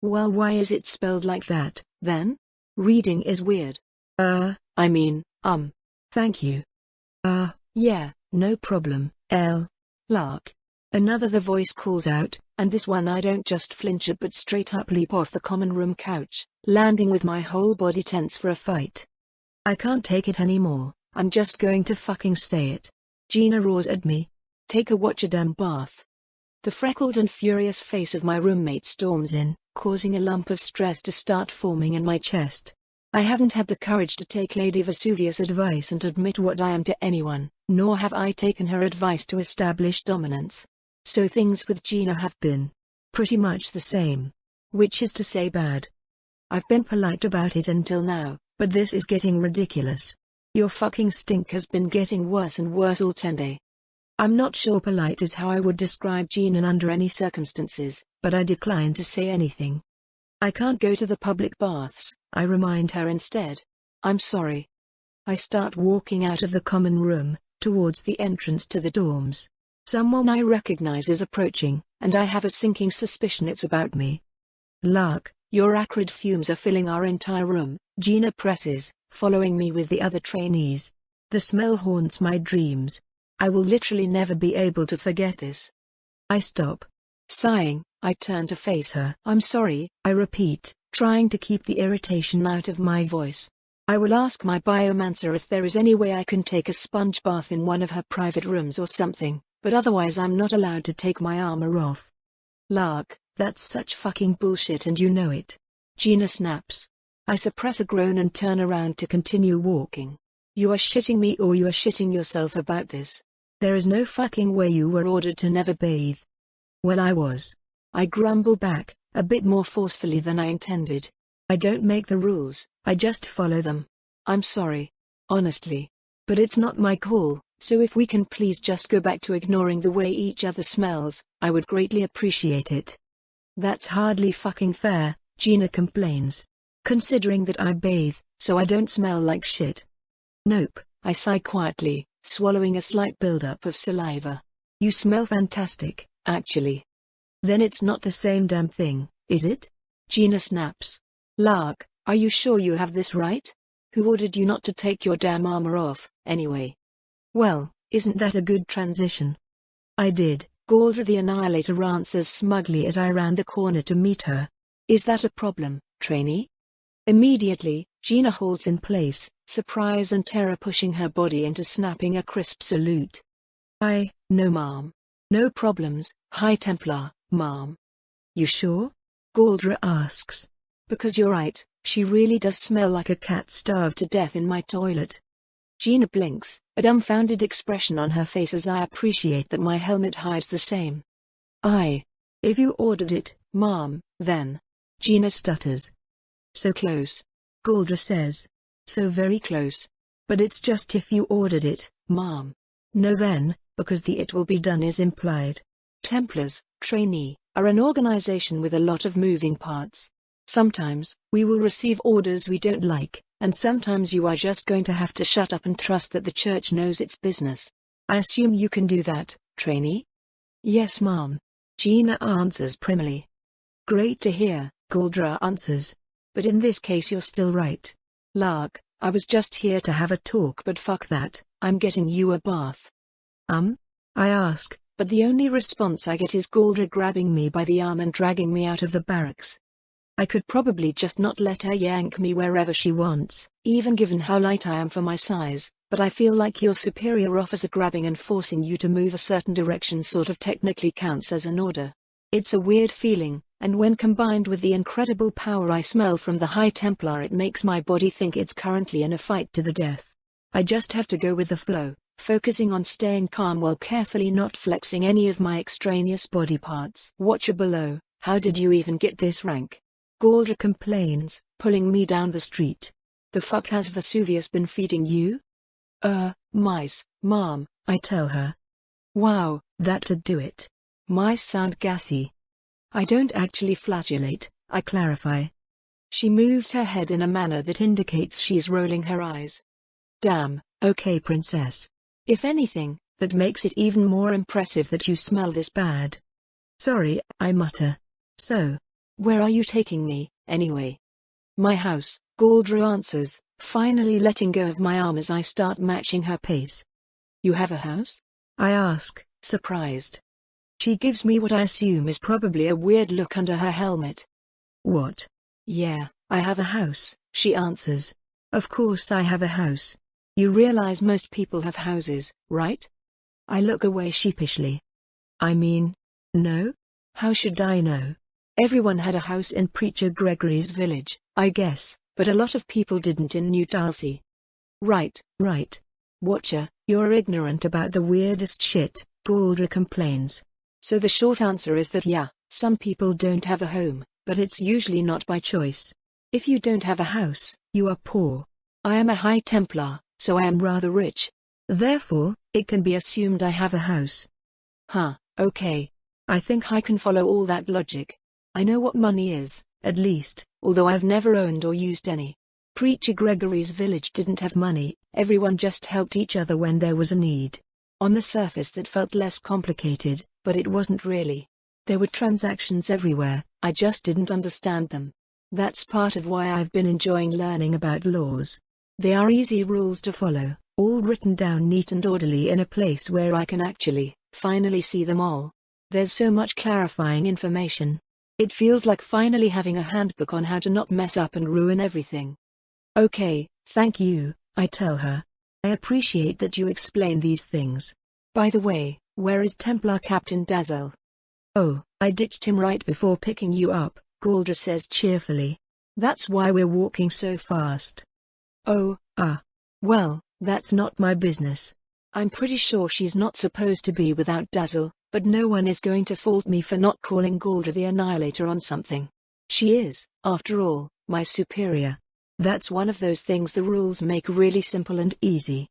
Well, why is it spelled like that, then? Reading is weird. Thank you. Yeah, no problem, Lark. Another the voice calls out, and this one I don't just flinch at but straight up leap off the common room couch, landing with my whole body tense for a fight. I can't take it anymore, I'm just going to fucking say it. Gina roars at me. Take a watch a damn bath. The freckled and furious face of my roommate storms in, causing a lump of stress to start forming in my chest. I haven't had the courage to take Lady Vesuvius' advice and admit what I am to anyone, nor have I taken her advice to establish dominance. So things with Gina have been pretty much the same. Which is to say bad. I've been polite about it until now, but this is getting ridiculous. Your fucking stink has been getting worse and worse all 10 day. I'm not sure polite is how I would describe Gina under any circumstances, but I decline to say anything. I can't go to the public baths, I remind her instead. I'm sorry. I start walking out of the common room, towards the entrance to the dorms. Someone I recognize is approaching, and I have a sinking suspicion it's about me. Lark, your acrid fumes are filling our entire room, Gina presses, following me with the other trainees. The smell haunts my dreams. I will literally never be able to forget this. I stop. Sighing, I turn to face her. I'm sorry, I repeat, trying to keep the irritation out of my voice. I will ask my biomancer if there is any way I can take a sponge bath in one of her private rooms or something, but otherwise I'm not allowed to take my armor off. Lark, that's such fucking bullshit and you know it. Gina snaps. I suppress a groan and turn around to continue walking. You are shitting me or you are shitting yourself about this. There is no fucking way you were ordered to never bathe. Well, I was. I grumble back, a bit more forcefully than I intended. I don't make the rules, I just follow them. I'm sorry. Honestly. But it's not my call, so if we can please just go back to ignoring the way each other smells, I would greatly appreciate it. That's hardly fucking fair, Gina complains. Considering that I bathe, so I don't smell like shit. Nope, I sigh quietly, swallowing a slight buildup of saliva. You smell fantastic, actually. Then it's not the same damn thing, is it? Gina snaps. Lark, are you sure you have this right? Who ordered you not to take your damn armor off, anyway? Well, isn't that a good transition? I did, Galdra the Annihilator answers smugly as I round the corner to meet her. Is that a problem, trainee? Immediately, Gina holds in place, surprise and terror pushing her body into snapping a crisp salute. No ma'am. No problems, High Templar, Mom. You sure? Galdra asks. Because you're right, she really does smell like a cat starved to death in my toilet. Gina blinks, a dumbfounded expression on her face as I appreciate that my helmet hides the same. If you ordered it, Mom, then. Gina stutters. So close. Galdra says. So very close. But it's just if you ordered it, Mom. No then, because the it will be done is implied. Templars, trainee, are an organization with a lot of moving parts. Sometimes, we will receive orders we don't like, and sometimes you are just going to have to shut up and trust that the church knows its business. I assume you can do that, trainee? Yes, Mom. Gina answers primly. Great to hear, Galdra answers. But in this case you're still right. Lark, I was just here to have a talk, but fuck that, I'm getting you a bath. I ask, but the only response I get is Galdra grabbing me by the arm and dragging me out of the barracks. I could probably just not let her yank me wherever she wants, even given how light I am for my size, but I feel like your superior officer grabbing and forcing you to move a certain direction sort of technically counts as an order. It's a weird feeling, and when combined with the incredible power I smell from the High Templar, it makes my body think it's currently in a fight to the death. I just have to go with the flow, focusing on staying calm while carefully not flexing any of my extraneous body parts. Watcher below, how did you even get this rank? Galdra complains, pulling me down the street. The fuck has Vesuvius been feeding you? Mice, Mom, I tell her. Wow, that'd do it. Mice sound gassy. I don't actually flagellate, I clarify. She moves her head in a manner that indicates she's rolling her eyes. Damn, okay princess. If anything, that makes it even more impressive that you smell this bad. Sorry, I mutter. So, where are you taking me, anyway? My house, Galdra answers, finally letting go of my arm as I start matching her pace. You have a house? I ask, surprised. She gives me what I assume is probably a weird look under her helmet. What? Yeah, I have a house, she answers. Of course I have a house. You realize most people have houses, right? I look away sheepishly. I mean, no? How should I know? Everyone had a house in Preacher Gregory's village, I guess, but a lot of people didn't in New Dalsey. Right. Watcher, you're ignorant about the weirdest shit, Galdra complains. So the short answer is that yeah, some people don't have a home, but it's usually not by choice. If you don't have a house, you are poor. I am a High Templar, so I am rather rich. Therefore, it can be assumed I have a house. Huh, okay. I think I can follow all that logic. I know what money is, at least, although I've never owned or used any. Preacher Gregory's village didn't have money, everyone just helped each other when there was a need. On the surface that felt less complicated, but it wasn't really. There were transactions everywhere, I just didn't understand them. That's part of why I've been enjoying learning about laws. They are easy rules to follow, all written down neat and orderly in a place where I can actually, finally see them all. There's so much clarifying information. It feels like finally having a handbook on how to not mess up and ruin everything. Okay, thank you, I tell her. I appreciate that you explain these things. By the way, where is Templar Captain Dazzle? Oh, I ditched him right before picking you up, Galdra says cheerfully. That's why we're walking so fast. Oh, well, that's not my business. I'm pretty sure she's not supposed to be without Dazzle, but no one is going to fault me for not calling Galdra the Annihilator on something. She is, after all, my superior. That's one of those things the rules make really simple and easy.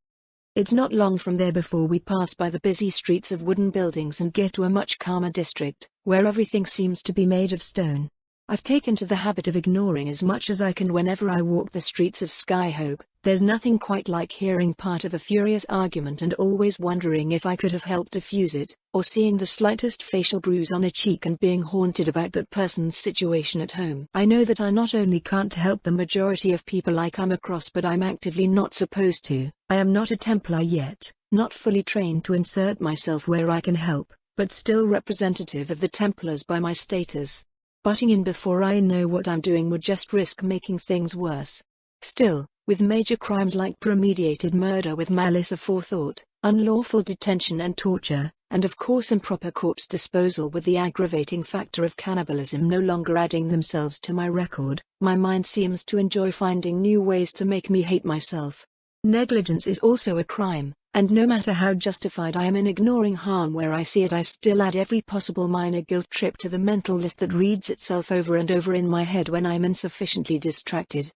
It's not long from there before we pass by the busy streets of wooden buildings and get to a much calmer district, where everything seems to be made of stone. I've taken to the habit of ignoring as much as I can whenever I walk the streets of Skyhope. There's nothing quite like hearing part of a furious argument and always wondering if I could have helped diffuse it, or seeing the slightest facial bruise on a cheek and being haunted about that person's situation at home. I know that I not only can't help the majority of people I come across, but I'm actively not supposed to. I am not a Templar yet, not fully trained to insert myself where I can help, but still representative of the Templars by my status. Butting in before I know what I'm doing would just risk making things worse. Still, with major crimes like premeditated murder with malice aforethought, unlawful detention and torture, and of course improper corpse disposal with the aggravating factor of cannibalism no longer adding themselves to my record, my mind seems to enjoy finding new ways to make me hate myself. Negligence is also a crime, and no matter how justified I am in ignoring harm where I see it, I still add every possible minor guilt trip to the mental list that reads itself over and over in my head when I'm insufficiently distracted.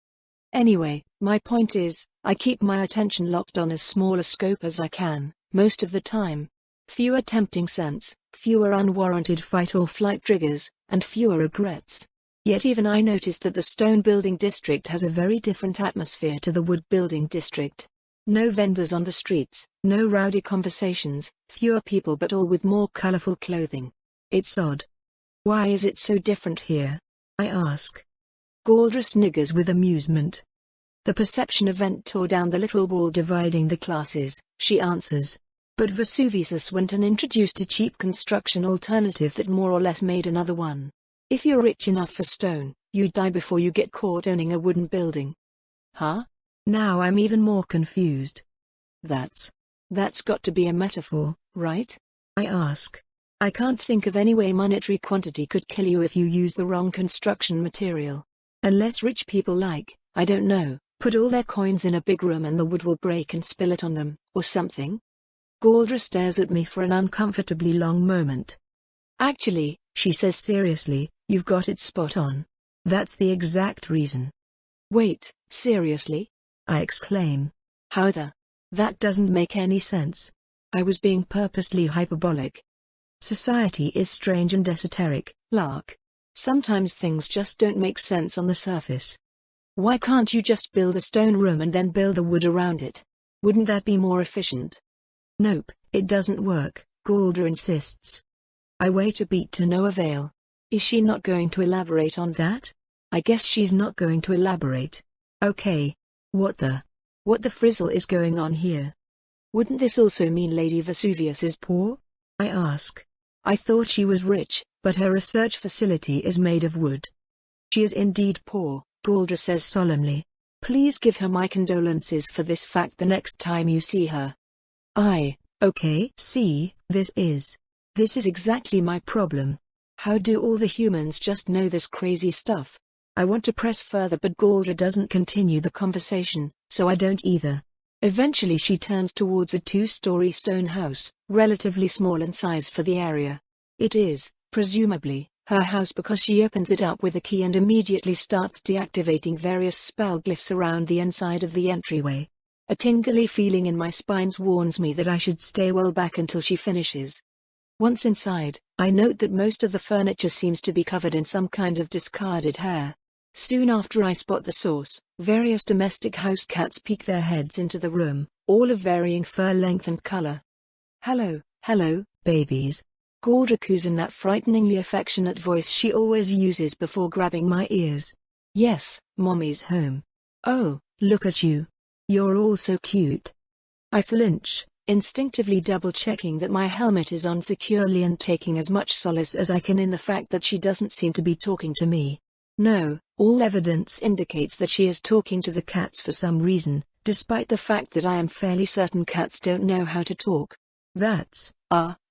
Anyway, my point is, I keep my attention locked on as small a scope as I can, most of the time. Fewer tempting scents, fewer unwarranted fight or flight triggers, and fewer regrets. Yet even I noticed that the stone building district has a very different atmosphere to the wood building district. No vendors on the streets, no rowdy conversations, fewer people but all with more colorful clothing. It's odd. Why is it so different here? I ask. Galdra sniggers with amusement. The perception event tore down the literal wall dividing the classes, she answers. But Vesuvius went and introduced a cheap construction alternative that more or less made another one. If you're rich enough for stone, you'd die before you get caught owning a wooden building. Huh? Now I'm even more confused. That's got to be a metaphor, right? I ask. I can't think of any way monetary quantity could kill you if you use the wrong construction material. Unless rich people I don't know, put all their coins in a big room and the wood will break and spill it on them, or something. Galdra stares at me for an uncomfortably long moment. Actually, she says seriously, you've got it spot on. That's the exact reason. Wait, seriously? I exclaim. How the? That doesn't make any sense. I was being purposely hyperbolic. Society is strange and esoteric, Lark. Sometimes things just don't make sense on the surface. Why can't you just build a stone room and then build the wood around it? Wouldn't that be more efficient? Nope, it doesn't work, Galdra insists. I wait a beat to no avail. Is she not going to elaborate on that? I guess she's not going to elaborate. Okay. What the frizzle is going on here? Wouldn't this also mean Lady Vesuvius is poor? I ask. I thought she was rich, but her research facility is made of wood. She is indeed poor, Galdra says solemnly. Please give her my condolences for this fact the next time you see her. Okay, see, this is exactly my problem. How do all the humans just know this crazy stuff? I want to press further but Galdra doesn't continue the conversation, so I don't either. Eventually she turns towards a 2-story stone house, relatively small in size for the area. It is, presumably, her house because she opens it up with a key and immediately starts deactivating various spell glyphs around the inside of the entryway. A tingly feeling in my spines warns me that I should stay well back until she finishes. Once inside, I note that most of the furniture seems to be covered in some kind of discarded hair. Soon after I spot the source, various domestic house cats peek their heads into the room, all of varying fur length and color. Hello, babies. Galdra coos in that frighteningly affectionate voice she always uses before grabbing my ears. Yes, Mommy's home. Oh, look at you. You're all so cute. I flinch, instinctively double-checking that my helmet is on securely and taking as much solace as I can in the fact that she doesn't seem to be talking to me. No, all evidence indicates that she is talking to the cats for some reason, despite the fact that I am fairly certain cats don't know how to talk. That's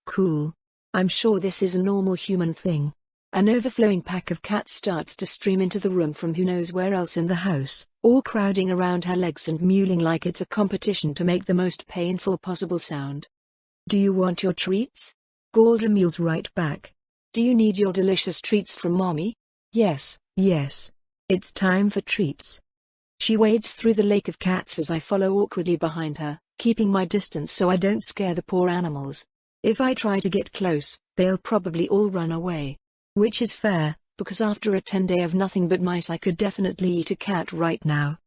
cool. I'm sure this is a normal human thing. An overflowing pack of cats starts to stream into the room from who knows where else in the house, all crowding around her legs and mewling like it's a competition to make the most painful possible sound. Do you want your treats? Galdra mews right back. Do you need your delicious treats from Mommy? Yes. It's time for treats. She wades through the lake of cats as I follow awkwardly behind her, keeping my distance so I don't scare the poor animals. If I try to get close, they'll probably all run away. Which is fair, because after a 10-day of nothing but mice I could definitely eat a cat right now.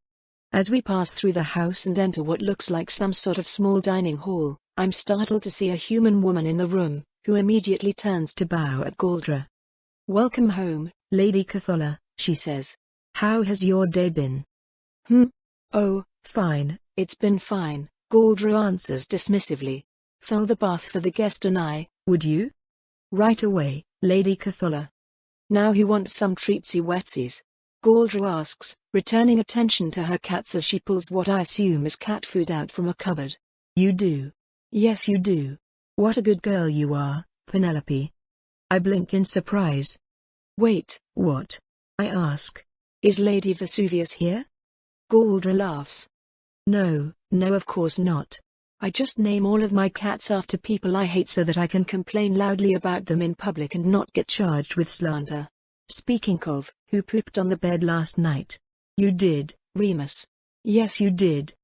As we pass through the house and enter what looks like some sort of small dining hall, I'm startled to see a human woman in the room, who immediately turns to bow at Galdra. Welcome home, Lady Cathola, she says. How has your day been? Oh, fine, it's been fine, Galdra answers dismissively. Fill the bath for the guest and I, would you? Right away, Lady Cathola. Now who wants some treatsy wetsies? Galdra asks, returning attention to her cats as she pulls what I assume is cat food out from a cupboard. You do. Yes you do. What a good girl you are, Penelope. I blink in surprise. Wait, what? I ask. Is Lady Vesuvius here? Galdra laughs. No, of course not. I just name all of my cats after people I hate so that I can complain loudly about them in public and not get charged with slander. Speaking of, who pooped on the bed last night? You did, Remus. Yes, you did.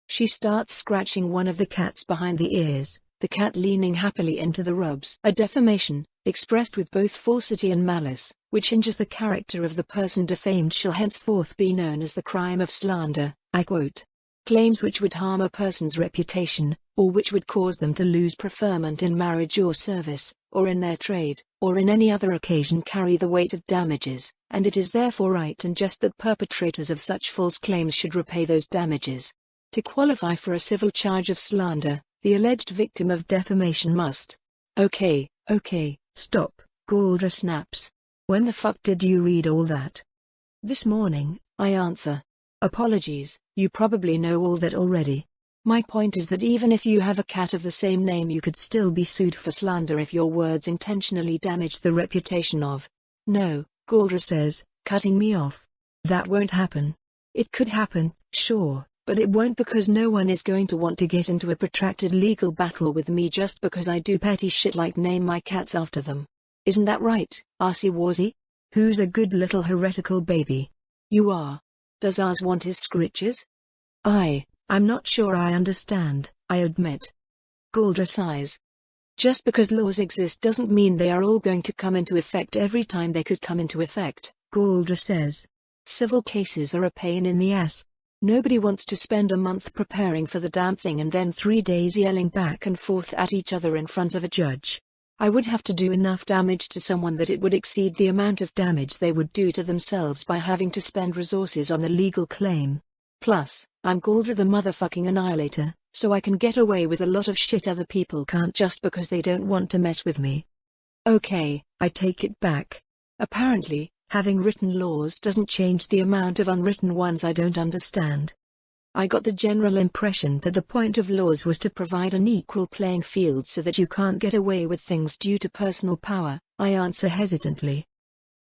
She starts scratching one of the cats behind the ears, the cat leaning happily into the rubs. A defamation, expressed with both falsity and malice, which injures the character of the person defamed shall henceforth be known as the crime of slander, I quote. Claims which would harm a person's reputation, or which would cause them to lose preferment in marriage or service, or in their trade, or in any other occasion carry the weight of damages, and it is therefore right and just that perpetrators of such false claims should repay those damages. To qualify for a civil charge of slander, the alleged victim of defamation must. Okay, stop, Galdra snaps. When the fuck did you read all that? This morning, I answer. Apologies, you probably know all that already. My point is that even if you have a cat of the same name you could still be sued for slander if your words intentionally damage the reputation of. No, Galdra says, cutting me off. That won't happen. It could happen, sure, but it won't because no one is going to want to get into a protracted legal battle with me just because I do petty shit like name my cats after them. Isn't that right, Arsey Warsey? Who's a good little heretical baby? You are. Does ours want his scritches? I'm not sure I understand, I admit. Galdra sighs. Just because laws exist doesn't mean they are all going to come into effect every time they could come into effect, Galdra says. Civil cases are a pain in the ass. Nobody wants to spend a month preparing for the damn thing and then 3 days yelling back and forth at each other in front of a judge. I would have to do enough damage to someone that it would exceed the amount of damage they would do to themselves by having to spend resources on the legal claim. Plus, I'm Galdra the motherfucking annihilator, so I can get away with a lot of shit other people can't just because they don't want to mess with me. Okay, I take it back. Apparently, having written laws doesn't change the amount of unwritten ones I don't understand. I got the general impression that the point of laws was to provide an equal playing field so that you can't get away with things due to personal power, I answer hesitantly.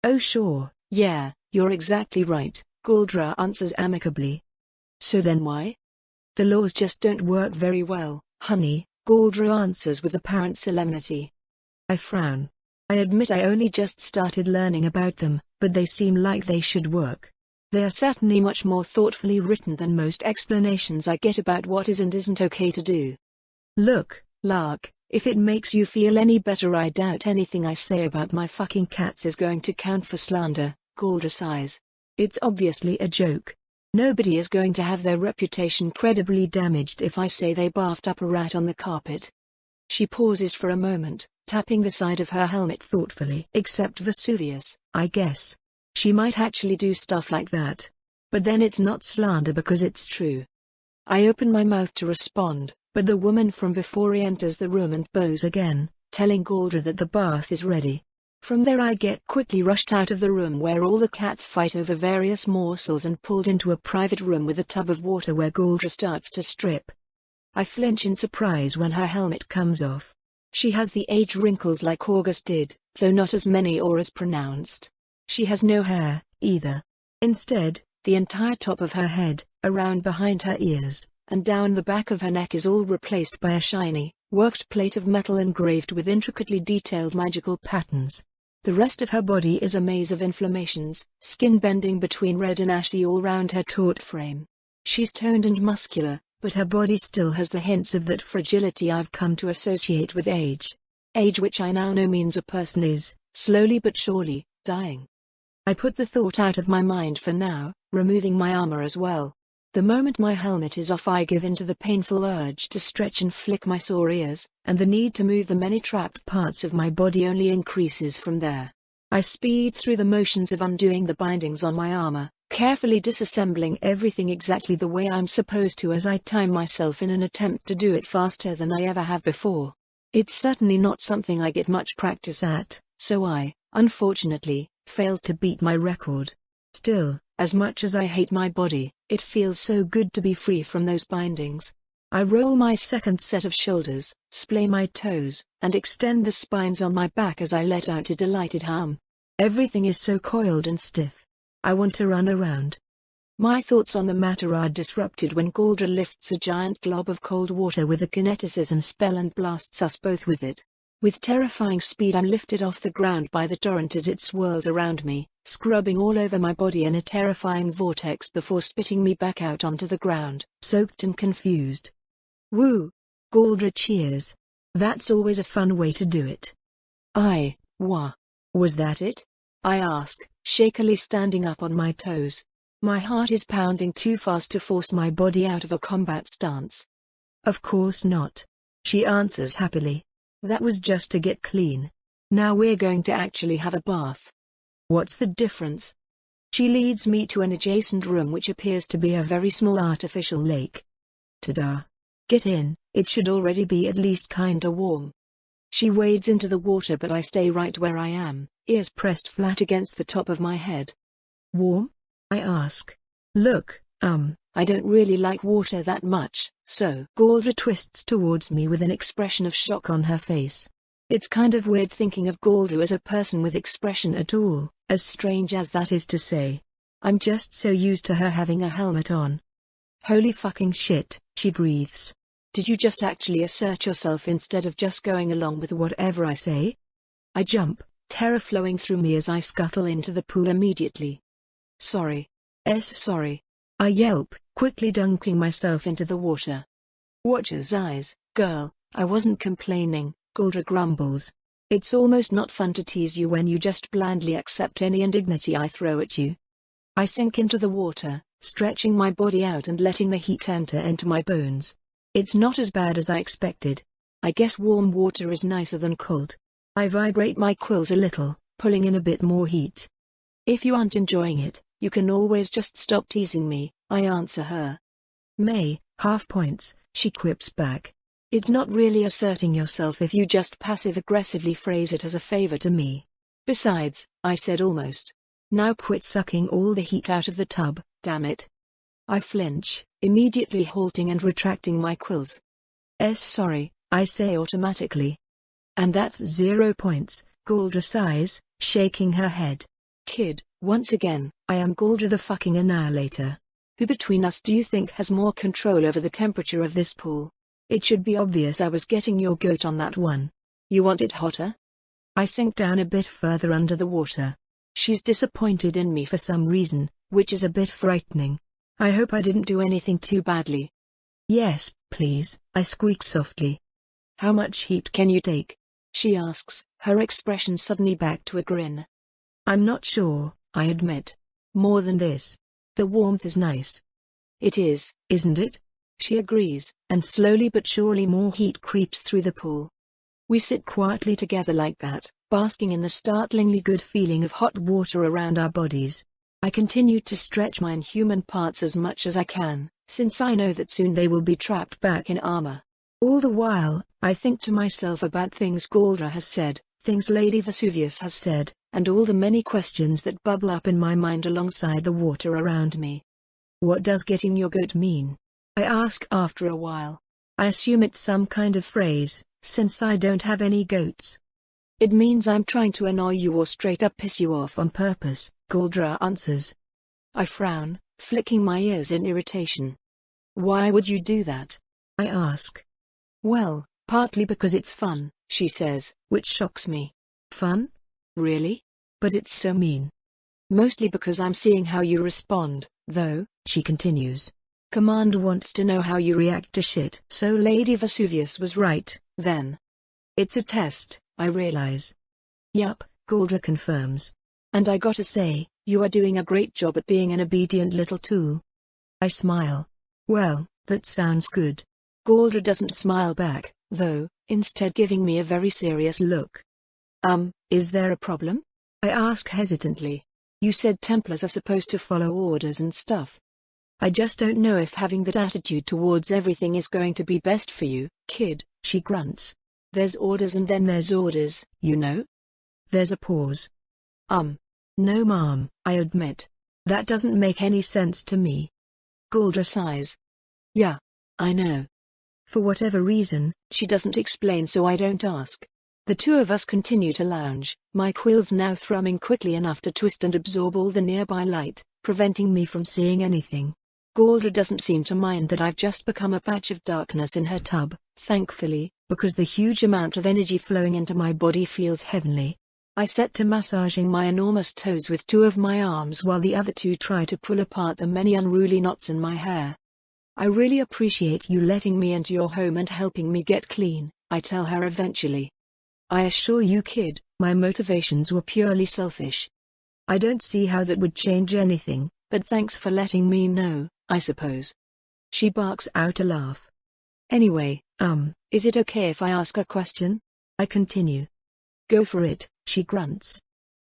Oh sure, yeah, you're exactly right, Galdra answers amicably. So then why? The laws just don't work very well, honey, Galdra answers with apparent solemnity. I frown. I admit I only just started learning about them, but they seem like they should work. They are certainly much more thoughtfully written than most explanations I get about what is and isn't okay to do. Look, Lark, if it makes you feel any better I doubt anything I say about my fucking cats is going to count for slander, Galdra sighs. It's obviously a joke. Nobody is going to have their reputation credibly damaged if I say they barfed up a rat on the carpet. She pauses for a moment, tapping the side of her helmet thoughtfully. Except Vesuvius, I guess. She might actually do stuff like that. But then it's not slander because it's true. I open my mouth to respond, but the woman from before enters the room and bows again, telling Galdra that the bath is ready. From there I get quickly rushed out of the room where all the cats fight over various morsels and pulled into a private room with a tub of water where Galdra starts to strip. I flinch in surprise when her helmet comes off. She has the age wrinkles like August did, though not as many or as pronounced. She has no hair, either. Instead, the entire top of her head, around behind her ears, and down the back of her neck is all replaced by a shiny, worked plate of metal engraved with intricately detailed magical patterns. The rest of her body is a maze of inflammations, skin bending between red and ashy all round her taut frame. She's toned and muscular, but her body still has the hints of that fragility I've come to associate with age. Age which I now know means a person is, slowly but surely, dying. I put the thought out of my mind for now, removing my armor as well. The moment my helmet is off I give in to the painful urge to stretch and flick my sore ears, and the need to move the many trapped parts of my body only increases from there. I speed through the motions of undoing the bindings on my armor, carefully disassembling everything exactly the way I'm supposed to as I time myself in an attempt to do it faster than I ever have before. It's certainly not something I get much practice at, so I, unfortunately, failed to beat my record. Still, as much as I hate my body, it feels so good to be free from those bindings. I roll my second set of shoulders, splay my toes, and extend the spines on my back as I let out a delighted hum. Everything is so coiled and stiff. I want to run around. My thoughts on the matter are disrupted when Galdra lifts a giant glob of cold water with a kineticism spell and blasts us both with it. With terrifying speed I'm lifted off the ground by the torrent as it swirls around me, scrubbing all over my body in a terrifying vortex before spitting me back out onto the ground, soaked and confused. Woo! Galdra cheers. That's always a fun way to do it. Was that it? I ask, shakily standing up on my toes. My heart is pounding too fast to force my body out of a combat stance. Of course not. She answers happily. That was just to get clean. Now we're going to actually have a bath. What's the difference? She leads me to an adjacent room which appears to be a very small artificial lake. Ta-da! Get in, it should already be at least kinda warm. She wades into the water but I stay right where I am, ears pressed flat against the top of my head. Warm? I ask. Look, I don't really like water that much, so. Galdra twists towards me with an expression of shock on her face. It's kind of weird thinking of Galdra as a person with expression at all, as strange as that is to say. I'm just so used to her having a helmet on. Holy fucking shit, she breathes. Did you just actually assert yourself instead of just going along with whatever I say? I jump, terror flowing through me as I scuttle into the pool immediately. Sorry. Sorry. I yelp, quickly dunking myself into the water. Watch his eyes, girl, I wasn't complaining, Galdra grumbles. It's almost not fun to tease you when you just blandly accept any indignity I throw at you. I sink into the water, stretching my body out and letting the heat enter into my bones. It's not as bad as I expected. I guess warm water is nicer than cold. I vibrate my quills a little, pulling in a bit more heat. If you aren't enjoying it, you can always just stop teasing me, I answer her. May, half points, she quips back. It's not really asserting yourself if you just passive-aggressively phrase it as a favor to me. Besides, I said almost. Now quit sucking all the heat out of the tub, damn it. I flinch, immediately halting and retracting my quills. Sorry, I say automatically. And that's 0 points, Galdra sighs, shaking her head. Kid, once again, I am Galdra the fucking Annihilator. Who between us do you think has more control over the temperature of this pool? It should be obvious I was getting your goat on that one. You want it hotter? I sink down a bit further under the water. She's disappointed in me for some reason, which is a bit frightening. I hope I didn't do anything too badly. Yes, please, I squeak softly. How much heat can you take? She asks, her expression suddenly back to a grin. I'm not sure, I admit. More than this. The warmth is nice. It is, isn't it? She agrees, and slowly but surely more heat creeps through the pool. We sit quietly together like that, basking in the startlingly good feeling of hot water around our bodies. I continue to stretch my inhuman parts as much as I can, since I know that soon they will be trapped back in armor. All the while, I think to myself about things Galdra has said, things Lady Vesuvius has said, and all the many questions that bubble up in my mind alongside the water around me. What does getting your goat mean? I ask after a while. I assume it's some kind of phrase, since I don't have any goats. It means I'm trying to annoy you or straight up piss you off on purpose, Galdra answers. I frown, flicking my ears in irritation. Why would you do that? I ask. Well, partly because it's fun, she says, which shocks me. Fun? Really? But it's so mean. Mostly because I'm seeing how you respond, though, she continues. Commander wants to know how you react to shit. So Lady Vesuvius was right, then. It's a test, I realize. Yup, Galdra confirms. And I gotta say, you are doing a great job at being an obedient little tool. I smile. Well, that sounds good. Galdra doesn't smile back, though, instead giving me a very serious look. Is there a problem? I ask hesitantly. You said Templars are supposed to follow orders and stuff. I just don't know if having that attitude towards everything is going to be best for you, kid, she grunts. There's orders and then there's orders, you know? There's a pause. No ma'am, I admit. That doesn't make any sense to me. Galdra sighs. Yeah, I know. For whatever reason, she doesn't explain, so I don't ask. The two of us continue to lounge, my quills now thrumming quickly enough to twist and absorb all the nearby light, preventing me from seeing anything. Galdra doesn't seem to mind that I've just become a patch of darkness in her tub, thankfully, because the huge amount of energy flowing into my body feels heavenly. I set to massaging my enormous toes with two of my arms while the other two try to pull apart the many unruly knots in my hair. I really appreciate you letting me into your home and helping me get clean, I tell her eventually. I assure you, kid, my motivations were purely selfish. I don't see how that would change anything, but thanks for letting me know, I suppose. She barks out a laugh. Anyway, is it okay if I ask a question? I continue. Go for it, she grunts.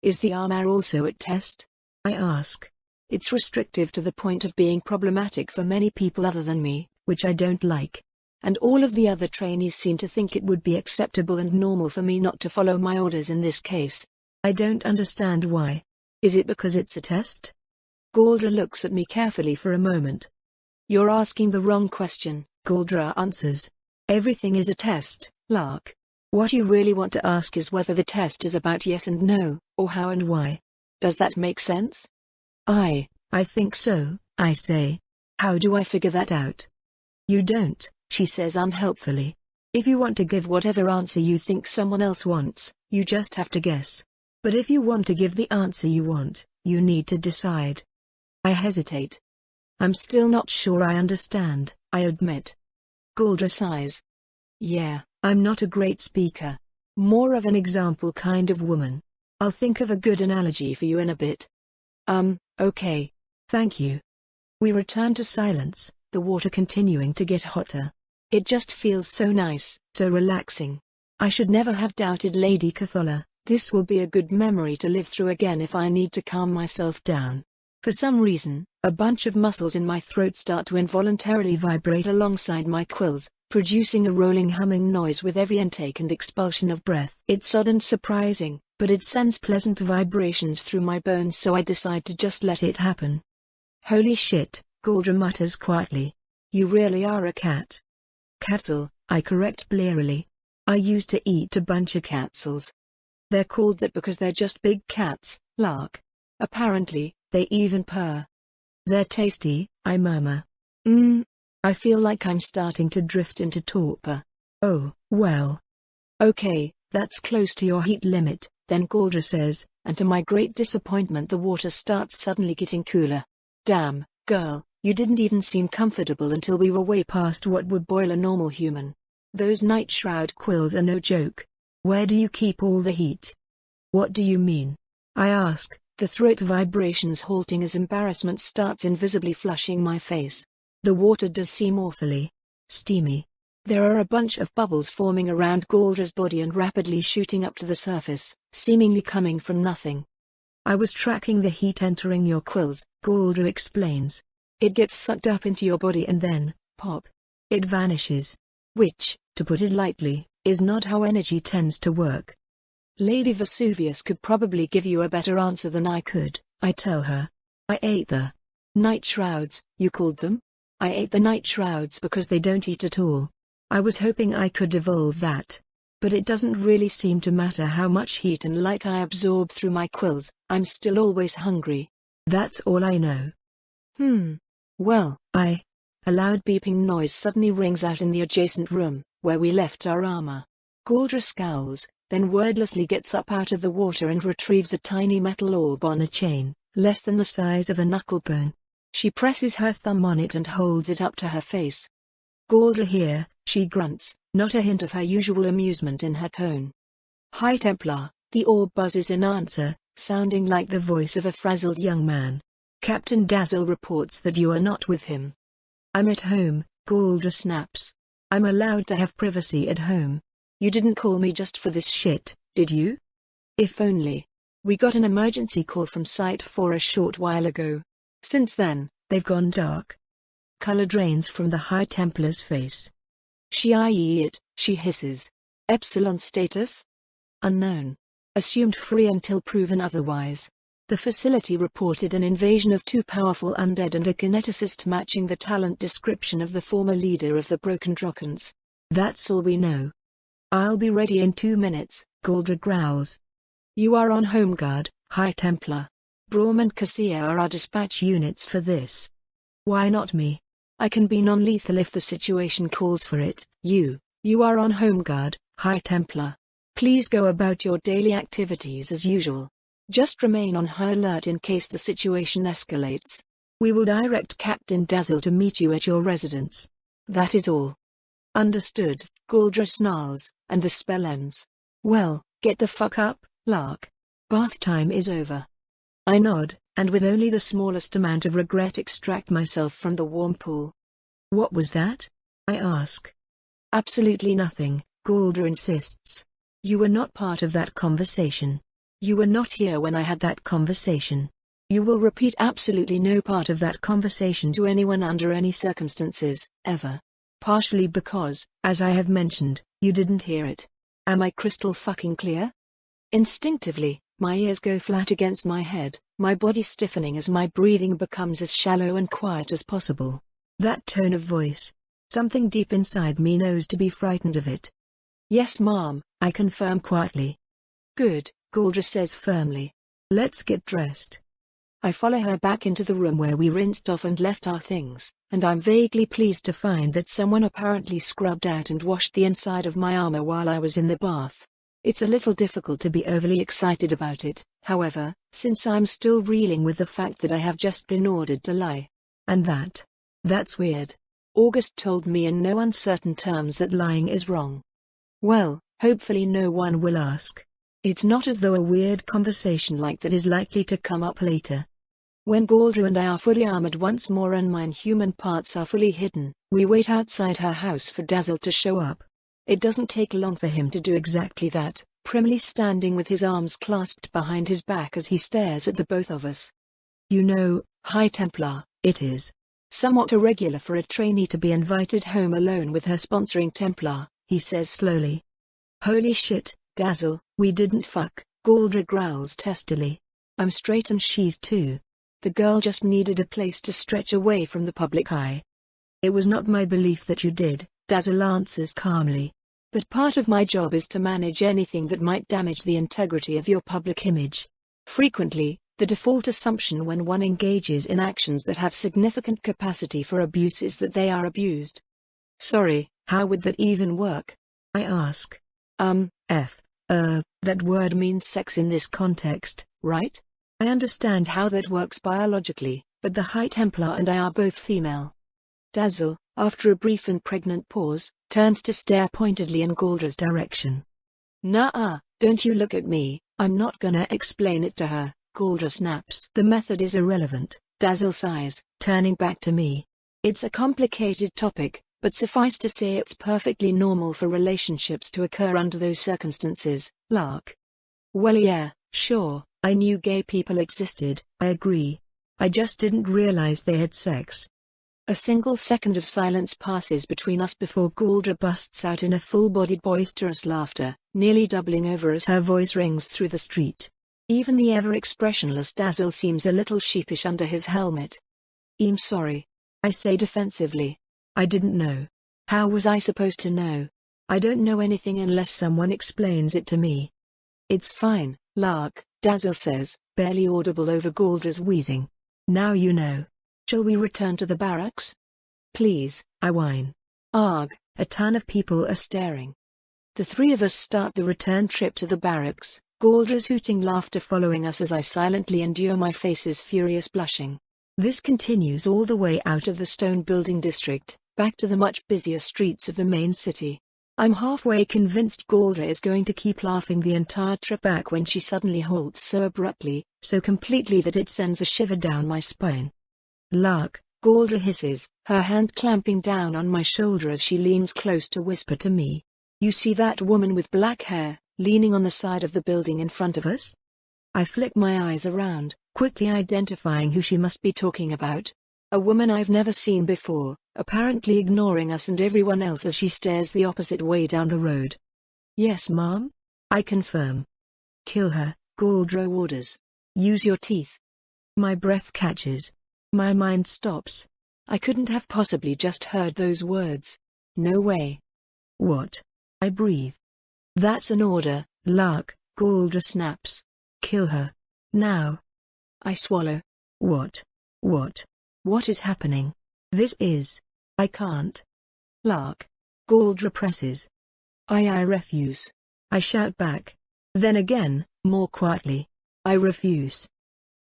Is the armor also at test? I ask. It's restrictive to the point of being problematic for many people other than me, which I don't like. And all of the other trainees seem to think it would be acceptable and normal for me not to follow my orders in this case. I don't understand why. Is it because it's a test? Galdra looks at me carefully for a moment. You're asking the wrong question, Galdra answers. Everything is a test, Lark. What you really want to ask is whether the test is about yes and no, or how and why. Does that make sense? I think so, I say. How do I figure that out? You don't, she says unhelpfully. If you want to give whatever answer you think someone else wants, you just have to guess. But if you want to give the answer you want, you need to decide. I hesitate. I'm still not sure I understand, I admit. Galdra sighs. Yeah, I'm not a great speaker. More of an example kind of woman. I'll think of a good analogy for you in a bit. Okay. Thank you. We return to silence, the water continuing to get hotter. It just feels so nice, so relaxing. I should never have doubted Lady Cathala. This will be a good memory to live through again if I need to calm myself down. For some reason, a bunch of muscles in my throat start to involuntarily vibrate alongside my quills, producing a rolling humming noise with every intake and expulsion of breath. It's odd and surprising, but it sends pleasant vibrations through my bones, so I decide to just let it happen. Holy shit, Galdra mutters quietly. You really are a cat. Cattle, I correct blearily. I used to eat a bunch of catzels. They're called that because they're just big cats, Lark. Apparently, they even purr. They're tasty, I murmur. I feel like I'm starting to drift into torpor. Oh, well. Okay, that's close to your heat limit, then Galdra says, and to my great disappointment the water starts suddenly getting cooler. Damn, girl, you didn't even seem comfortable until we were way past what would boil a normal human. Those night shroud quills are no joke. Where do you keep all the heat? What do you mean? I ask, the throat vibrations halting as embarrassment starts invisibly flushing my face. The water does seem awfully steamy. There are a bunch of bubbles forming around Galdra's body and rapidly shooting up to the surface, seemingly coming from nothing. I was tracking the heat entering your quills, Galdra explains. It gets sucked up into your body and then, pop, it vanishes. Which, to put it lightly, is not how energy tends to work. Lady Vesuvius could probably give you a better answer than I could, I tell her. I ate the night shrouds, you called them? I ate the night shrouds because they don't eat at all. I was hoping I could evolve that. But it doesn't really seem to matter how much heat and light I absorb through my quills, I'm still always hungry. That's all I know. Well, a loud beeping noise suddenly rings out in the adjacent room, where we left our armor. Galdra scowls, then wordlessly gets up out of the water and retrieves a tiny metal orb on a chain, less than the size of a knuckle bone. She presses her thumb on it and holds it up to her face. Galdra here, she grunts, not a hint of her usual amusement in her tone. High Templar, the orb buzzes in answer, sounding like the voice of a frazzled young man. Captain Dazzle reports that you are not with him. I'm at home, Galdra snaps. I'm allowed to have privacy at home. You didn't call me just for this shit, did you? If only. We got an emergency call from Site 4 a short while ago. Since then, they've gone dark. Color drains from the High Templar's face. She hisses. Epsilon status? Unknown. Assumed free until proven otherwise. The facility reported an invasion of 2 powerful undead and a kineticist matching the talent description of the former leader of the Broken Drokans. That's all we know. I'll be ready in 2 minutes, Galdra growls. You are on home guard, High Templar. Braum and Cassia are our dispatch units for this. Why not me? I can be non-lethal if the situation calls for it. You are on home guard, High Templar. Please go about your daily activities as usual. Just remain on high alert in case the situation escalates. We will direct Captain Dazzle to meet you at your residence. That is all. Understood, Galdra snarls, and the spell ends. Well, get the fuck up, Lark. Bath time is over. I nod, and with only the smallest amount of regret extract myself from the warm pool. What was that? I ask. Absolutely nothing, Galdra insists. You were not part of that conversation. You were not here when I had that conversation. You will repeat absolutely no part of that conversation to anyone under any circumstances, ever. Partially because, as I have mentioned, you didn't hear it. Am I crystal fucking clear? Instinctively, my ears go flat against my head, my body stiffening as my breathing becomes as shallow and quiet as possible. That tone of voice. Something deep inside me knows to be frightened of it. Yes, Mom, I confirm quietly. Good, Galdra says firmly. Let's get dressed. I follow her back into the room where we rinsed off and left our things, and I'm vaguely pleased to find that someone apparently scrubbed out and washed the inside of my armor while I was in the bath. It's a little difficult to be overly excited about it, however, since I'm still reeling with the fact that I have just been ordered to lie. And that's weird. August told me in no uncertain terms that lying is wrong. Well, hopefully no one will ask. It's not as though a weird conversation like that is likely to come up later. When Galdra and I are fully armored once more and my human parts are fully hidden, we wait outside her house for Dazzle to show up. It doesn't take long for him to do exactly that, primly standing with his arms clasped behind his back as he stares at the both of us. You know, High Templar, it is somewhat irregular for a trainee to be invited home alone with her sponsoring Templar, he says slowly. Holy shit, Dazzle, we didn't fuck, Galdra growls testily. I'm straight and she's too. The girl just needed a place to stretch away from the public eye. It was not my belief that you did, Dazzle answers calmly. But part of my job is to manage anything that might damage the integrity of your public image. Frequently, the default assumption when one engages in actions that have significant capacity for abuse is that they are abused. Sorry, how would that even work? I ask. That word means sex in this context, right? I understand how that works biologically, but the High Templar and I are both female. Dazzle, after a brief and pregnant pause, turns to stare pointedly in Galdra's direction. Nuh-uh, don't you look at me, I'm not gonna explain it to her, Galdra snaps. The method is irrelevant, Dazzle sighs, turning back to me. It's a complicated topic, but suffice to say it's perfectly normal for relationships to occur under those circumstances, Lark. Well yeah, sure, I knew gay people existed, I agree. I just didn't realize they had sex. A single second of silence passes between us before Galdra busts out in a full-bodied boisterous laughter, nearly doubling over as her voice rings through the street. Even the ever-expressionless Dazzle seems a little sheepish under his helmet. I'm sorry. I say defensively. I didn't know. How was I supposed to know? I don't know anything unless someone explains it to me. It's fine, Lark, Dazzle says, barely audible over Galdra's wheezing. Now you know. Shall we return to the barracks? Please, I whine. Arg, a ton of people are staring. The three of us start the return trip to the barracks, Galdra's hooting laughter following us as I silently endure my face's furious blushing. This continues all the way out of the stone building district, back to the much busier streets of the main city. I'm halfway convinced Galdra is going to keep laughing the entire trip back when she suddenly halts so abruptly, so completely that it sends a shiver down my spine. Lark, Galdra hisses, her hand clamping down on my shoulder as she leans close to whisper to me. You see that woman with black hair, leaning on the side of the building in front of us? I flick my eyes around, quickly identifying who she must be talking about. A woman I've never seen before, apparently ignoring us and everyone else as she stares the opposite way down the road. Yes, Mom? I confirm. Kill her, Galdra orders. Use your teeth. My breath catches. My mind stops. I couldn't have possibly just heard those words. No way. What? I breathe. That's an order, Lark, Galdra snaps. Kill her. Now. I swallow. What? What is happening? This is. I can't. Lark. Galdra presses. I refuse. I shout back. Then again, more quietly. I refuse.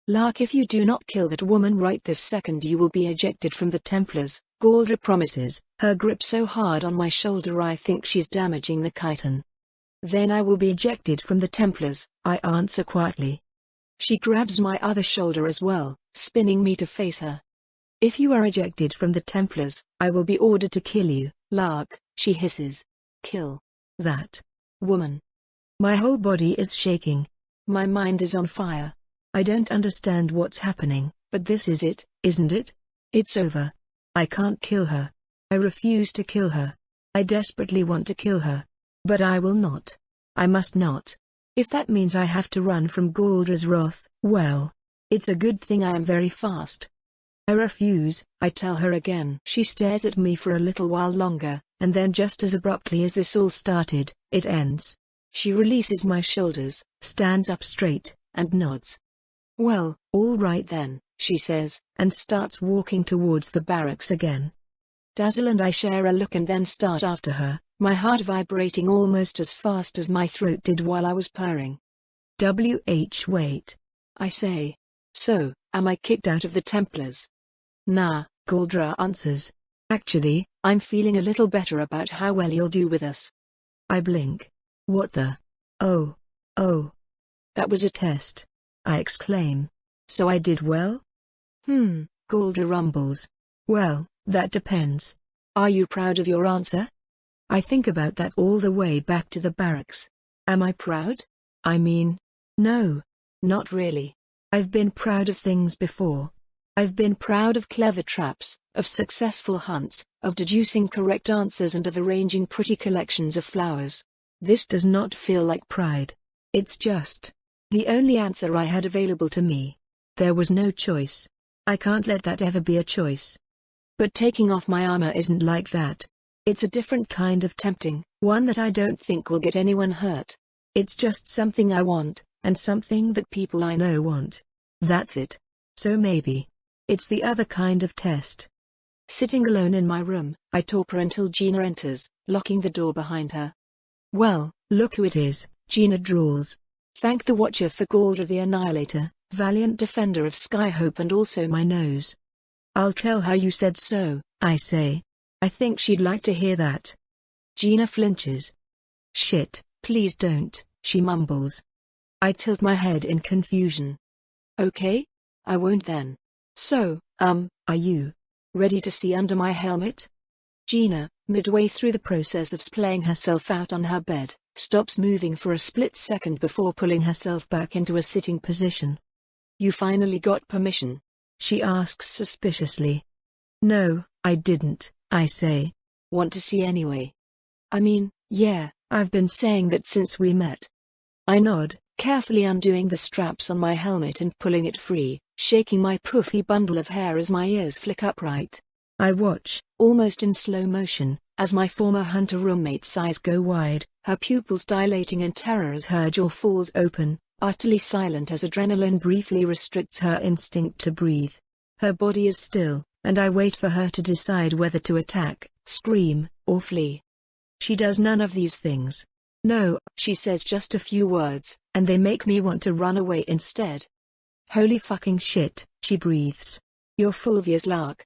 Lark, if you do not kill that woman right this second, you will be ejected from the Templars, Galdra promises, her grip so hard on my shoulder I think she's damaging the chitin. Then I will be ejected from the Templars, I answer quietly. She grabs my other shoulder as well, spinning me to face her. If you are ejected from the Templars, I will be ordered to kill you, Lark, she hisses. Kill that woman. My whole body is shaking. My mind is on fire. I don't understand what's happening, but this is it, isn't it? It's over. I can't kill her. I refuse to kill her. I desperately want to kill her. But I will not. I must not. If that means I have to run from Galdra's wrath, well, it's a good thing I am very fast. I refuse, I tell her again. She stares at me for a little while longer, and then just as abruptly as this all started, it ends. She releases my shoulders, stands up straight, and nods. Well, all right then, she says, and starts walking towards the barracks again. Dazzle and I share a look and then start after her, my heart vibrating almost as fast as my throat did while I was purring. Wait. I say. So, am I kicked out of the Templars? Nah, Galdra answers. Actually, I'm feeling a little better about how well you'll do with us. I blink. What the? Oh. That was a test. I exclaim. So I did well? Galdra rumbles. Well, that depends. Are you proud of your answer? I think about that all the way back to the barracks. Am I proud? I mean, no. Not really. I've been proud of things before. I've been proud of clever traps, of successful hunts, of deducing correct answers and of arranging pretty collections of flowers. This does not feel like pride. It's just the only answer I had available to me. There was no choice. I can't let that ever be a choice. But taking off my armor isn't like that. It's a different kind of tempting, one that I don't think will get anyone hurt. It's just something I want, and something that people I know want. That's it. So maybe it's the other kind of test. Sitting alone in my room, I torpor until Gina enters, locking the door behind her. Well, look who it is, Gina drawls. Thank the Watcher for Galdra the Annihilator, valiant defender of Skyhope and also my nose. I'll tell her you said so, I say. I think she'd like to hear that. Gina flinches. Shit, please don't, she mumbles. I tilt my head in confusion. Okay? I won't then. So, are you ready to see under my helmet? Gina, midway through the process of splaying herself out on her bed, stops moving for a split second before pulling herself back into a sitting position. You finally got permission? She asks suspiciously. No, I didn't, I say. Want to see anyway? I mean, yeah, I've been saying that since we met. I nod, carefully undoing the straps on my helmet and pulling it free, shaking my puffy bundle of hair as my ears flick upright. I watch, almost in slow motion, as my former hunter roommate's eyes go wide, her pupils dilating in terror as her jaw falls open, utterly silent as adrenaline briefly restricts her instinct to breathe. Her body is still, and I wait for her to decide whether to attack, scream, or flee. She does none of these things. No, she says just a few words, and they make me want to run away instead. Holy fucking shit, she breathes. You're full of yours, Lark.